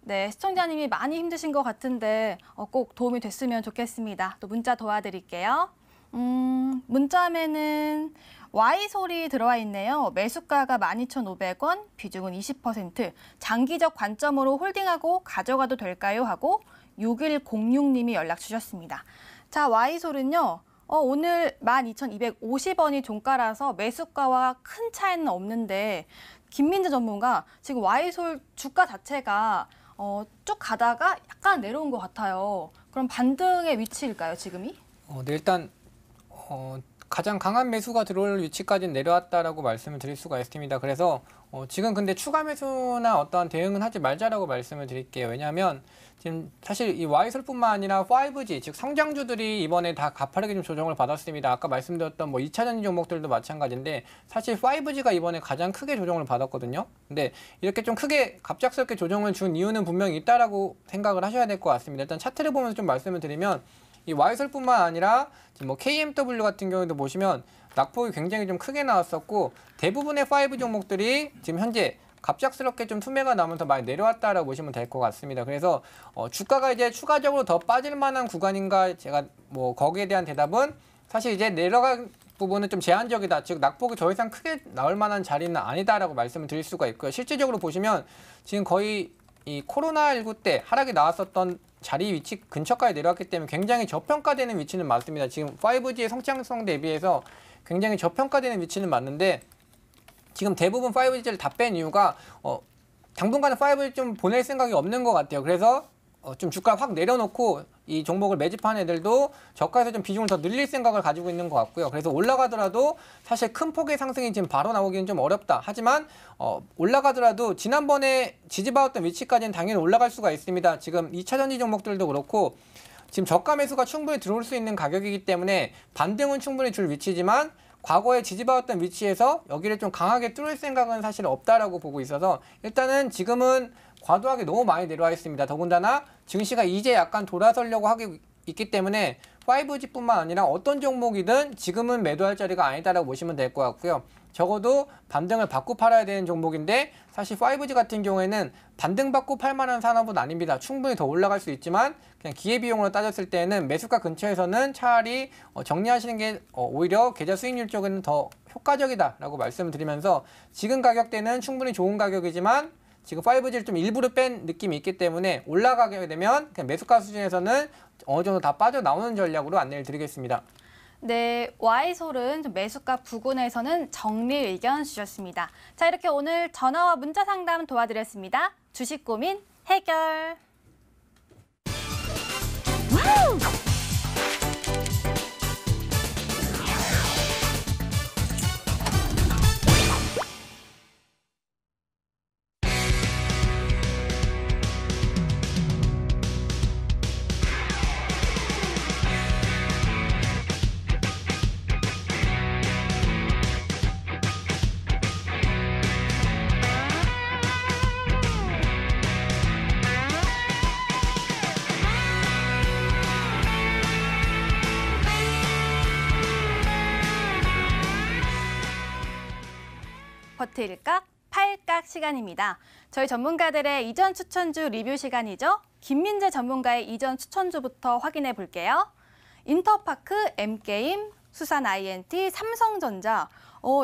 네, 시청자님이 많이 힘드신 것 같은데 꼭 도움이 됐으면 좋겠습니다. 또 문자 도와드릴게요. 문자매는 Y솔이 들어와 있네요. 매수가가 12,500원, 비중은 20%, 장기적 관점으로 홀딩하고 가져가도 될까요? 하고 6106님이 연락 주셨습니다. 자, Y솔은요. 오늘 12,250원이 종가라서 매수가와 큰 차이는 없는데 김민재 전문가 지금 Y솔 주가 자체가 쭉 가다가 약간 내려온 것 같아요. 그럼 반등의 위치일까요, 지금이? 네, 일단 가장 강한 매수가 들어올 위치까지는 내려왔다라고 말씀을 드릴 수가 있습니다. 그래서 지금 근데 추가 매수나 어떠한 대응은 하지 말자라고 말씀을 드릴게요. 왜냐하면 지금 사실 이 Y솔뿐만 아니라 5G, 즉 성장주들이 이번에 다 가파르게 좀 조정을 받았습니다. 아까 말씀드렸던 뭐 2차전지 종목들도 마찬가지인데 사실 5G가 이번에 가장 크게 조정을 받았거든요. 근데 이렇게 좀 크게 갑작스럽게 조정을 준 이유는 분명히 있다라고 생각을 하셔야 될 것 같습니다. 일단 차트를 보면서 좀 말씀을 드리면 이 Y솔뿐만 아니라 지금 뭐 KMW 같은 경우도 보시면 낙폭이 굉장히 좀 크게 나왔었고 대부분의 5 종목들이 지금 현재 갑작스럽게 좀 투매가 나면서 많이 내려왔다라고 보시면 될 것 같습니다. 그래서 주가가 이제 추가적으로 더 빠질 만한 구간인가 제가 뭐 거기에 대한 대답은 사실 이제 내려간 부분은 좀 제한적이다. 즉 낙폭이 더 이상 크게 나올 만한 자리는 아니다라고 말씀을 드릴 수가 있고요. 실질적으로 보시면 지금 거의 이 코로나19 때 하락이 나왔었던 자리 위치 근처까지 내려왔기 때문에 굉장히 저평가되는 위치는 맞습니다. 지금 5G의 성장성 대비해서 굉장히 저평가되는 위치는 맞는데 지금 대부분 5G를 다 뺀 이유가 당분간은 5G 좀 보낼 생각이 없는 것 같아요. 그래서 좀 주가를 확 내려놓고 이 종목을 매집한 애들도 저가에서 좀 비중을 더 늘릴 생각을 가지고 있는 것 같고요. 그래서 올라가더라도 사실 큰 폭의 상승이 지금 바로 나오기는 좀 어렵다. 하지만 올라가더라도 지난번에 지지받았던 위치까지는 당연히 올라갈 수가 있습니다. 지금 2차전지 종목들도 그렇고 지금 저가 매수가 충분히 들어올 수 있는 가격이기 때문에 반등은 충분히 줄 위치지만 과거에 지지받았던 위치에서 여기를 좀 강하게 뚫을 생각은 사실 없다라고 보고 있어서 일단은 지금은 과도하게 너무 많이 내려와 있습니다. 더군다나 증시가 이제 약간 돌아서려고 하고 있기 때문에 5G뿐만 아니라 어떤 종목이든 지금은 매도할 자리가 아니다라고 보시면 될 것 같고요. 적어도 반등을 받고 팔아야 되는 종목인데 사실 5G 같은 경우에는 반등받고 팔 만한 산업은 아닙니다. 충분히 더 올라갈 수 있지만 그냥 기회비용으로 따졌을 때는 매수가 근처에서는 차라리 정리하시는 게 오히려 계좌 수익률 쪽에는 더 효과적이다라고 말씀을 드리면서 지금 가격대는 충분히 좋은 가격이지만 지금 5G를 좀 일부러 뺀 느낌이 있기 때문에 올라가게 되면 그냥 매수가 수준에서는 어느 정도 다 빠져나오는 전략으로 안내를 드리겠습니다. 네, Y솔은 좀 매수가 부근에서는 정리 의견 주셨습니다. 자, 이렇게 오늘 전화와 문자 상담 도와드렸습니다. 주식 고민 해결. 와우! 버틸각, 팔각 시간입니다. 저희 전문가들의 이전 추천주 리뷰 시간이죠. 김민재 전문가의 이전 추천주부터 확인해 볼게요. 인터파크, M게임, 수산 INT, 삼성전자.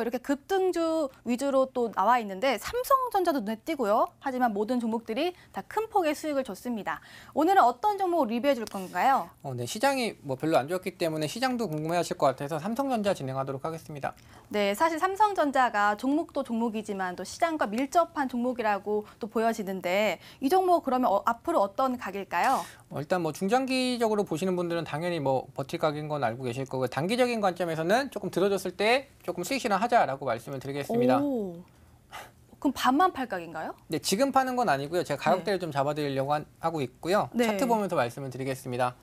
이렇게 급등주 위주로 또 나와 있는데 삼성전자도 눈에 띄고요. 하지만 모든 종목들이 다 큰 폭의 수익을 줬습니다. 오늘은 어떤 종목 리뷰해 줄 건가요? 네, 시장이 뭐 별로 안 좋았기 때문에 시장도 궁금해하실 것 같아서 삼성전자 진행하도록 하겠습니다. 네, 사실 삼성전자가 종목도 종목이지만 또 시장과 밀접한 종목이라고 또 보여지는데 이 종목 그러면 앞으로 어떤 각일까요? 일단 뭐 중장기적으로 보시는 분들은 당연히 뭐 버틸 각인 건 알고 계실 거고 단기적인 관점에서는 조금 들어줬을 때 조금 수익 실현하자라고 말씀을 드리겠습니다. 오, 그럼 반만 팔각인가요? 네, 지금 파는 건 아니고요. 제가 가격대를 좀 잡아드리려고 하고 있고요. 네. 차트 보면서 말씀을 드리겠습니다.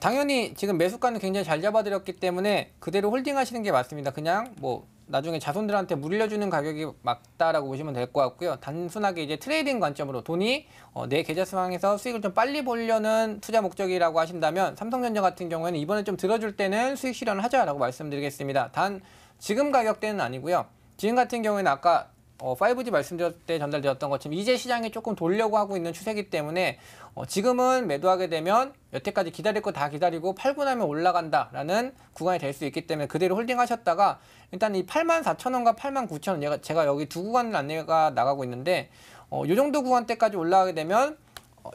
당연히 지금 매수가는 굉장히 잘 잡아드렸기 때문에 그대로 홀딩하시는 게 맞습니다. 그냥 뭐 나중에 자손들한테 물려주는 가격이 맞다라고 보시면 될 것 같고요. 단순하게 이제 트레이딩 관점으로 돈이 내 계좌 상황에서 수익을 좀 빨리 보려는 투자 목적이라고 하신다면 삼성전자 같은 경우에는 이번에 좀 들어줄 때는 수익 실현을 하자라고 말씀드리겠습니다. 단 지금 가격대는 아니고요. 지금 같은 경우에는 아까 5G 말씀드렸을 때 전달드렸던 것처럼 이제 시장이 조금 돌려고 하고 있는 추세이기 때문에 지금은 매도하게 되면 여태까지 기다릴 거 다 기다리고 팔고 나면 올라간다라는 구간이 될 수 있기 때문에 그대로 홀딩하셨다가 일단 이 84,000원과 89,000원 제가 여기 두 구간 안내가 나가고 있는데 이 정도 구간대까지 올라가게 되면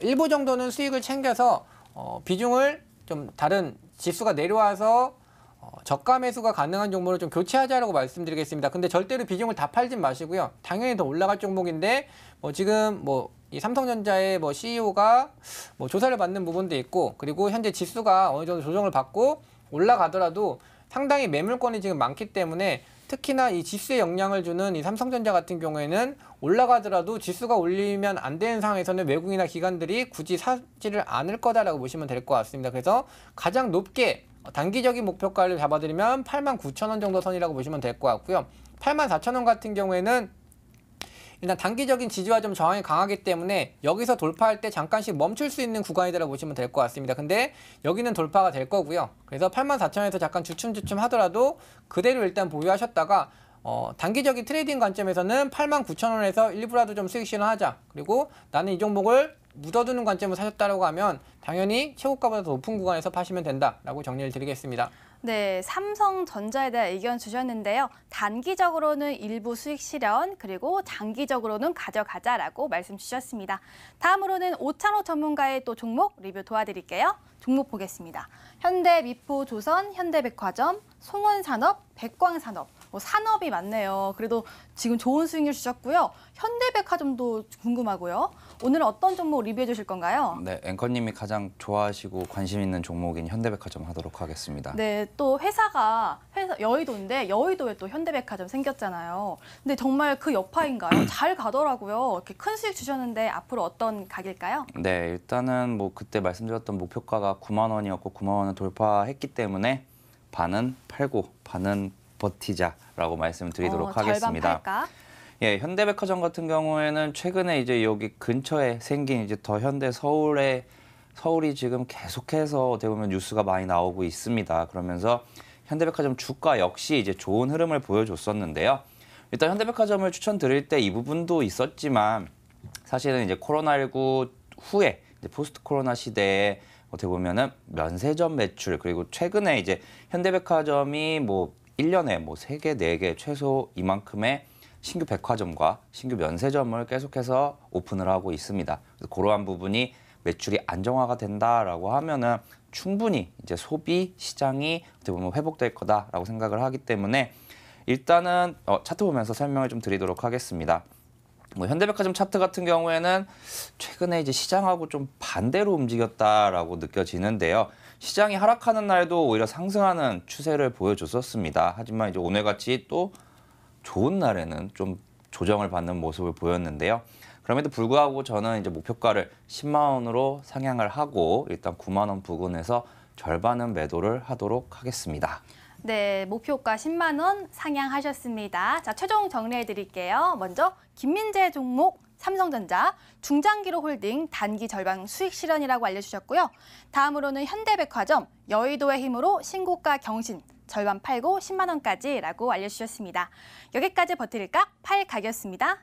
일부 정도는 수익을 챙겨서 비중을 좀 다른 지수가 내려와서 저가 매수가 가능한 종목을 좀 교체하자라고 말씀드리겠습니다. 근데 절대로 비중을 다 팔진 마시고요. 당연히 더 올라갈 종목인데 지금 이 삼성전자의 CEO가 조사를 받는 부분도 있고 그리고 현재 지수가 어느 정도 조정을 받고 올라가더라도 상당히 매물권이 지금 많기 때문에 특히나 이 지수에 영향을 주는 이 삼성전자 같은 경우에는 올라가더라도 지수가 올리면 안 되는 상황에서는 외국인이나 기관들이 굳이 사지를 않을 거다라고 보시면 될 것 같습니다. 그래서 가장 높게 단기적인 목표가를 잡아드리면 89,000원 정도 선이라고 보시면 될 것 같고요. 84,000원 같은 경우에는 일단 단기적인 지지와 좀 저항이 강하기 때문에 여기서 돌파할 때 잠깐씩 멈출 수 있는 구간이라고 보시면 될 것 같습니다. 근데 여기는 돌파가 될 거고요. 그래서 84,000원에서 잠깐 주춤주춤 하더라도 그대로 일단 보유하셨다가 단기적인 트레이딩 관점에서는 89,000원에서 일부라도 좀 수익 실현하자. 그리고 나는 이 종목을 묻어두는 관점으로 사셨다고 하면 당연히 최고가보다 더 높은 구간에서 파시면 된다라고 정리를 드리겠습니다. 네, 삼성전자에 대한 의견 주셨는데요. 단기적으로는 일부 수익 실현, 그리고 장기적으로는 가져가자라고 말씀 주셨습니다. 다음으로는 오찬호 전문가의 또 종목 리뷰 도와드릴게요. 종목 보겠습니다. 현대미포조선, 현대백화점, 송원산업, 백광산업. 산업이 많네요. 그래도 지금 좋은 수익률 주셨고요. 현대백화점도 궁금하고요. 오늘은 어떤 종목 리뷰해 주실 건가요? 네, 앵커님이 가장 좋아하시고 관심 있는 종목인 현대백화점 하도록 하겠습니다. 네, 또 회사 여의도인데 여의도에 또 현대백화점 생겼잖아요. 근데 정말 그 여파인가요? 잘 가더라고요. 이렇게 큰 수익 주셨는데 앞으로 어떤 각일까요? 네, 일단은 그때 말씀드렸던 목표가가 9만 원이었고 9만 원을 돌파했기 때문에 반은 팔고 반은 버티자라고 말씀드리도록 하겠습니다. 절반 팔까? 예, 현대백화점 같은 경우에는 최근에 이제 여기 근처에 생긴 이제 더 현대 서울이 지금 계속해서 어떻게 보면 뉴스가 많이 나오고 있습니다. 그러면서 현대백화점 주가 역시 이제 좋은 흐름을 보여줬었는데요. 일단 현대백화점을 추천드릴 때 이 부분도 있었지만 사실은 이제 코로나19 후에 이제 포스트 코로나 시대에 어떻게 보면은 면세점 매출 그리고 최근에 이제 현대백화점이 1년에 3개, 4개 최소 이만큼의 신규 백화점과 신규 면세점을 계속해서 오픈을 하고 있습니다. 그래서 그러한 부분이 매출이 안정화가 된다라고 하면은 충분히 이제 소비 시장이 어떻게 보면 회복될 거다라고 생각을 하기 때문에 일단은 차트 보면서 설명을 좀 드리도록 하겠습니다. 현대백화점 차트 같은 경우에는 최근에 이제 시장하고 좀 반대로 움직였다라고 느껴지는데요. 시장이 하락하는 날도 오히려 상승하는 추세를 보여줬었습니다. 하지만 이제 오늘같이 또 좋은 날에는 좀 조정을 받는 모습을 보였는데요. 그럼에도 불구하고 저는 이제 목표가를 10만 원으로 상향을 하고 일단 9만 원 부근에서 절반은 매도를 하도록 하겠습니다. 네, 목표가 10만 원 상향하셨습니다. 자, 최종 정리해 드릴게요. 먼저 김민재 종목 삼성전자, 중장기로 홀딩, 단기 절반 수익 실현이라고 알려주셨고요. 다음으로는 현대백화점, 여의도의 힘으로 신고가 경신, 절반 팔고 10만 원까지라고 알려주셨습니다. 여기까지 버틸까? 팔 각이었습니다.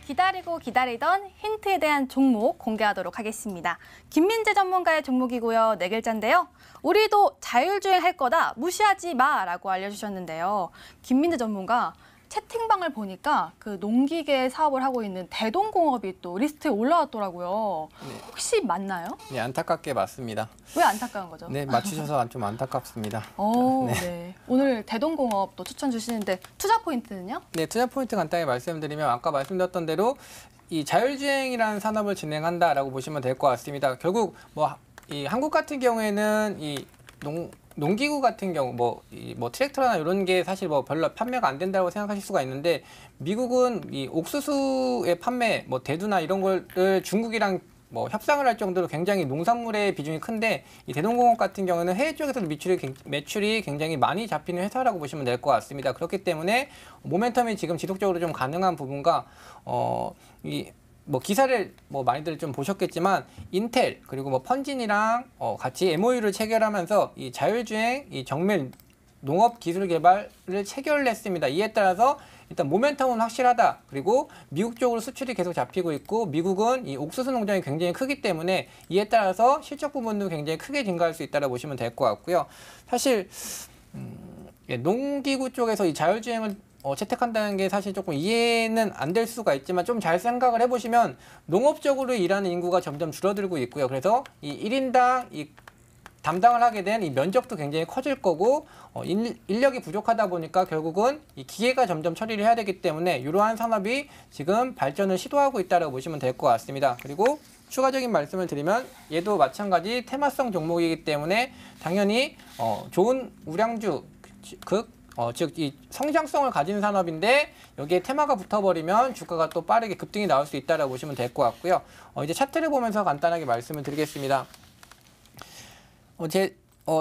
기다리고 기다리던 힌트에 대한 종목 공개하도록 하겠습니다. 김민재 전문가의 종목이고요. 4글자인데요. 우리도 자율주행 할 거다. 무시하지 마라고 알려주셨는데요. 김민재 전문가 채팅방을 보니까 그 농기계 사업을 하고 있는 대동공업이 또 리스트에 올라왔더라고요. 네. 혹시 맞나요? 네, 안타깝게 맞습니다. 왜 안타까운 거죠? 네, 맞추셔서 좀 안타깝습니다. 네. 오늘 대동공업 또 추천 주시는데 투자 포인트는요? 네, 투자 포인트 간단히 말씀드리면 아까 말씀드렸던 대로 이 자율주행이라는 산업을 진행한다라고 보시면 될 것 같습니다. 결국 이 한국 같은 경우에는 이 농기구 같은 경우 트랙터나 이런 게 사실 별로 판매가 안 된다고 생각하실 수가 있는데 미국은 이 옥수수의 판매 대두나 이런 거를 중국이랑 뭐 협상을 할 정도로 굉장히 농산물의 비중이 큰데 이 대동공업 같은 경우는 해외 쪽에서도 매출이 굉장히 많이 잡히는 회사라고 보시면 될 것 같습니다. 그렇기 때문에 모멘텀이 지금 지속적으로 좀 가능한 부분과 이 뭐 기사를 뭐 많이들 좀 보셨겠지만 인텔 그리고 뭐 펀진이랑 같이 MOU를 체결하면서 이 자율주행 이 정밀 농업 기술 개발을 체결을 했습니다. 이에 따라서 일단 모멘텀은 확실하다. 그리고 미국 쪽으로 수출이 계속 잡히고 있고 미국은 이 옥수수 농장이 굉장히 크기 때문에 이에 따라서 실적 부분도 굉장히 크게 증가할 수 있다고 보시면 될 것 같고요. 사실 농기구 쪽에서 이 자율주행을 채택한다는 게 사실 조금 이해는 안 될 수가 있지만 좀 잘 생각을 해보시면 농업적으로 일하는 인구가 점점 줄어들고 있고요. 그래서 이 1인당 이 담당을 하게 된 이 면적도 굉장히 커질 거고 인력이 부족하다 보니까 결국은 이 기계가 점점 처리를 해야 되기 때문에 이러한 산업이 지금 발전을 시도하고 있다고 보시면 될 것 같습니다. 그리고 추가적인 말씀을 드리면 얘도 마찬가지 테마성 종목이기 때문에 당연히 좋은 우량주 즉 이 성장성을 가진 산업인데 여기에 테마가 붙어버리면 주가가 또 빠르게 급등이 나올 수 있다고 보시면 될 것 같고요. 이제 차트를 보면서 간단하게 말씀을 드리겠습니다.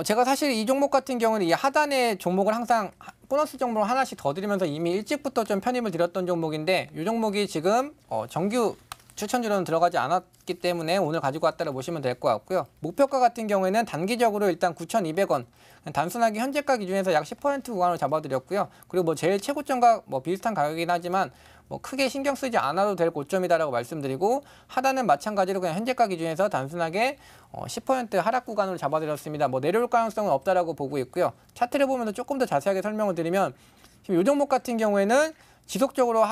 제가 사실 이 종목 같은 경우는 이 하단의 종목을 항상 보너스 종목을 하나씩 더 드리면서 이미 일찍부터 좀 편입을 드렸던 종목인데 이 종목이 지금 정규 추천주로는 들어가지 않았기 때문에 오늘 가지고 왔다고 보시면 될 것 같고요. 목표가 같은 경우에는 단기적으로 일단 9,200원, 단순하게 현재가 기준에서 약 10% 구간으로 잡아드렸고요. 그리고 뭐 제일 최고점과 뭐 비슷한 가격이긴 하지만 뭐 크게 신경 쓰지 않아도 될 고점이다라고 말씀드리고 하단은 마찬가지로 그냥 현재가 기준에서 단순하게 10% 하락 구간으로 잡아드렸습니다. 뭐 내려올 가능성은 없다라고 보고 있고요. 차트를 보면서 조금 더 자세하게 설명을 드리면 지금 이 종목 같은 경우에는 지속적으로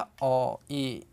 이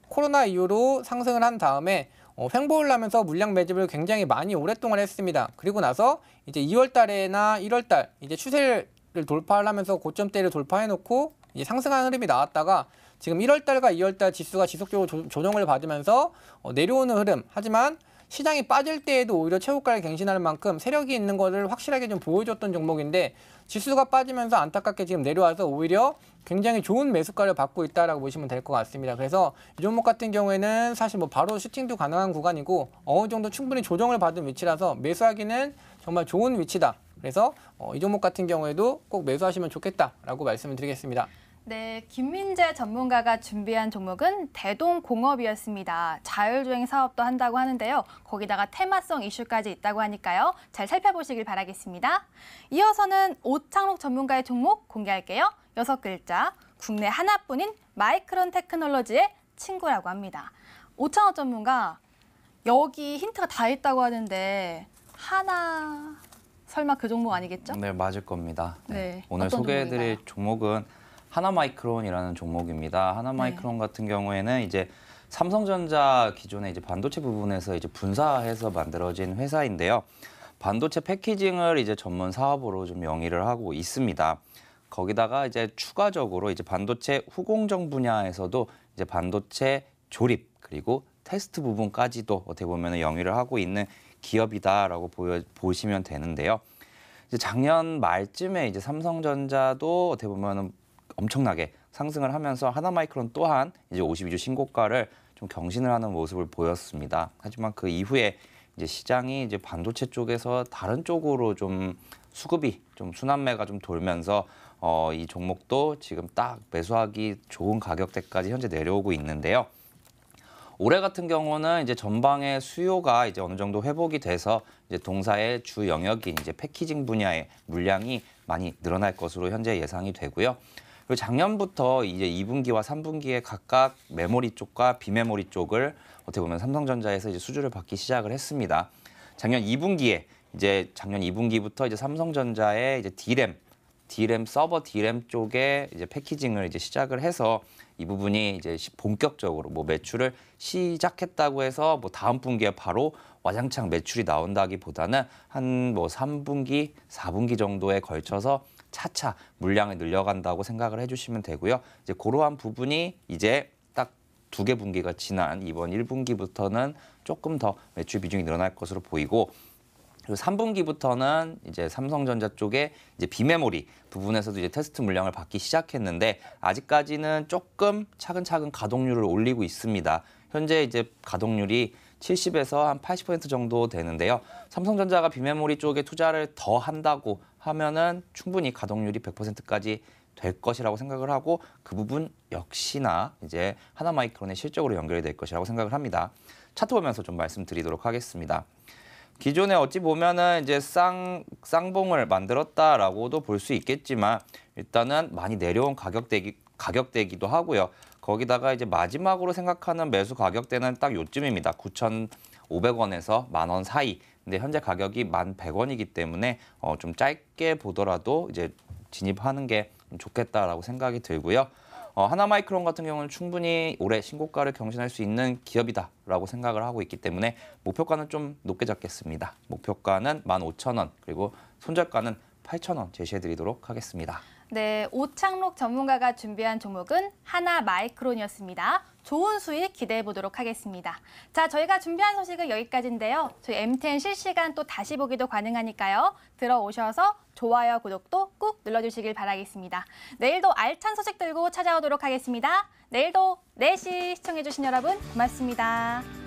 코로나 이후로 상승을 한 다음에 횡보를 하면서 물량 매집을 굉장히 많이 오랫동안 했습니다. 그리고 나서 이제 2월 달에나 1월 달 이제 추세를 돌파를 하면서 고점대를 돌파해 놓고 이제 상승하는 흐름이 나왔다가 지금 1월 달과 2월 달 지수가 지속적으로 조정을 받으면서 내려오는 흐름. 하지만 시장이 빠질 때에도 오히려 최고가를 갱신하는 만큼 세력이 있는 것을 확실하게 좀 보여줬던 종목인데 지수가 빠지면서 안타깝게 지금 내려와서 오히려 굉장히 좋은 매수가를 받고 있다라고 보시면 될 것 같습니다. 그래서 이 종목 같은 경우에는 사실 뭐 바로 슈팅도 가능한 구간이고 어느 정도 충분히 조정을 받은 위치라서 매수하기는 정말 좋은 위치다. 그래서 이 종목 같은 경우에도 꼭 매수하시면 좋겠다라고 말씀을 드리겠습니다. 네, 김민재 전문가가 준비한 종목은 대동공업이었습니다. 자율주행 사업도 한다고 하는데요. 거기다가 테마성 이슈까지 있다고 하니까요. 잘 살펴보시길 바라겠습니다. 이어서는 오창록 전문가의 종목 공개할게요. 6글자, 국내 하나뿐인 마이크론 테크놀로지의 친구라고 합니다. 오창록 전문가, 여기 힌트가 다 있다고 하는데 하나... 설마 그 종목 아니겠죠? 네, 맞을 겁니다. 네, 오늘 어떤 소개해드릴 종목은 하나마이크론이라는 종목입니다. 하나마이크론 같은 경우에는 이제 삼성전자 기존의 이제 반도체 부분에서 이제 분사해서 만들어진 회사인데요. 반도체 패키징을 이제 전문 사업으로 좀 영위를 하고 있습니다. 거기다가 이제 추가적으로 이제 반도체 후공정 분야에서도 이제 반도체 조립 그리고 테스트 부분까지도 어떻게 보면 영위를 하고 있는 기업이다라고 보시면 되는데요. 이제 작년 말쯤에 이제 삼성전자도 어떻게 보면은 엄청나게 상승을 하면서 하나마이크론 또한 이제 52주 신고가를 좀 경신을 하는 모습을 보였습니다. 하지만 그 이후에 이제 시장이 이제 반도체 쪽에서 다른 쪽으로 좀 수급이 좀 순환매가 좀 돌면서 이 종목도 지금 딱 매수하기 좋은 가격대까지 현재 내려오고 있는데요. 올해 같은 경우는 이제 전방의 수요가 이제 어느 정도 회복이 돼서 이제 동사의 주 영역인 이제 패키징 분야의 물량이 많이 늘어날 것으로 현재 예상이 되고요. 그리고 작년부터 이제 2분기와 3분기에 각각 메모리 쪽과 비메모리 쪽을 어떻게 보면 삼성전자에서 이제 수주를 받기 시작을 했습니다. 작년 2분기부터 이제 삼성전자의 이제 DRAM 서버 DRAM 쪽에 이제 패키징을 이제 시작을 해서 이 부분이 이제 본격적으로 뭐 매출을 시작했다고 해서 뭐 다음 분기에 바로 와장창 매출이 나온다기보다는 한 뭐 3분기, 4분기 정도에 걸쳐서 차차 물량을 늘려간다고 생각을 해주시면 되고요. 이제 그러한 부분이 이제 딱 2개 분기가 지난 이번 1분기부터는 조금 더 매출 비중이 늘어날 것으로 보이고 그리고 3분기부터는 이제 삼성전자 쪽에 이제 비메모리 부분에서도 이제 테스트 물량을 받기 시작했는데 아직까지는 조금 차근차근 가동률을 올리고 있습니다. 현재 이제 가동률이 70에서 한 80% 정도 되는데요. 삼성전자가 비메모리 쪽에 투자를 더 한다고 하면은 충분히 가동률이 100%까지 될 것이라고 생각을 하고 그 부분 역시나 이제 하나마이크론의 실적으로 연결이 될 것이라고 생각을 합니다. 차트 보면서 좀 말씀드리도록 하겠습니다. 기존에 어찌 보면은 이제 쌍봉을 만들었다라고도 볼 수 있겠지만 일단은 많이 내려온 가격대기도 하고요. 거기다가 이제 마지막으로 생각하는 매수 가격대는 딱 요쯤입니다. 9,500원에서 10,000원 사이. 근데 현재 가격이 1,100원이기 때문에 좀 짧게 보더라도 이제 진입하는 게 좋겠다라고 생각이 들고요. 하나마이크론 같은 경우는 충분히 올해 신고가를 경신할 수 있는 기업이다라고 생각을 하고 있기 때문에 목표가는 좀 높게 잡겠습니다. 목표가는 15,000원 그리고 손절가는 8,000원 제시해드리도록 하겠습니다. 네, 오창록 전문가가 준비한 종목은 하나마이크론이었습니다. 좋은 수익 기대해 보도록 하겠습니다. 자, 저희가 준비한 소식은 여기까지인데요. 저희 MTN 실시간 또 다시 보기도 가능하니까요. 들어오셔서 좋아요, 구독도 꾹 눌러주시길 바라겠습니다. 내일도 알찬 소식 들고 찾아오도록 하겠습니다. 내일도 4시 시청해주신 여러분 고맙습니다.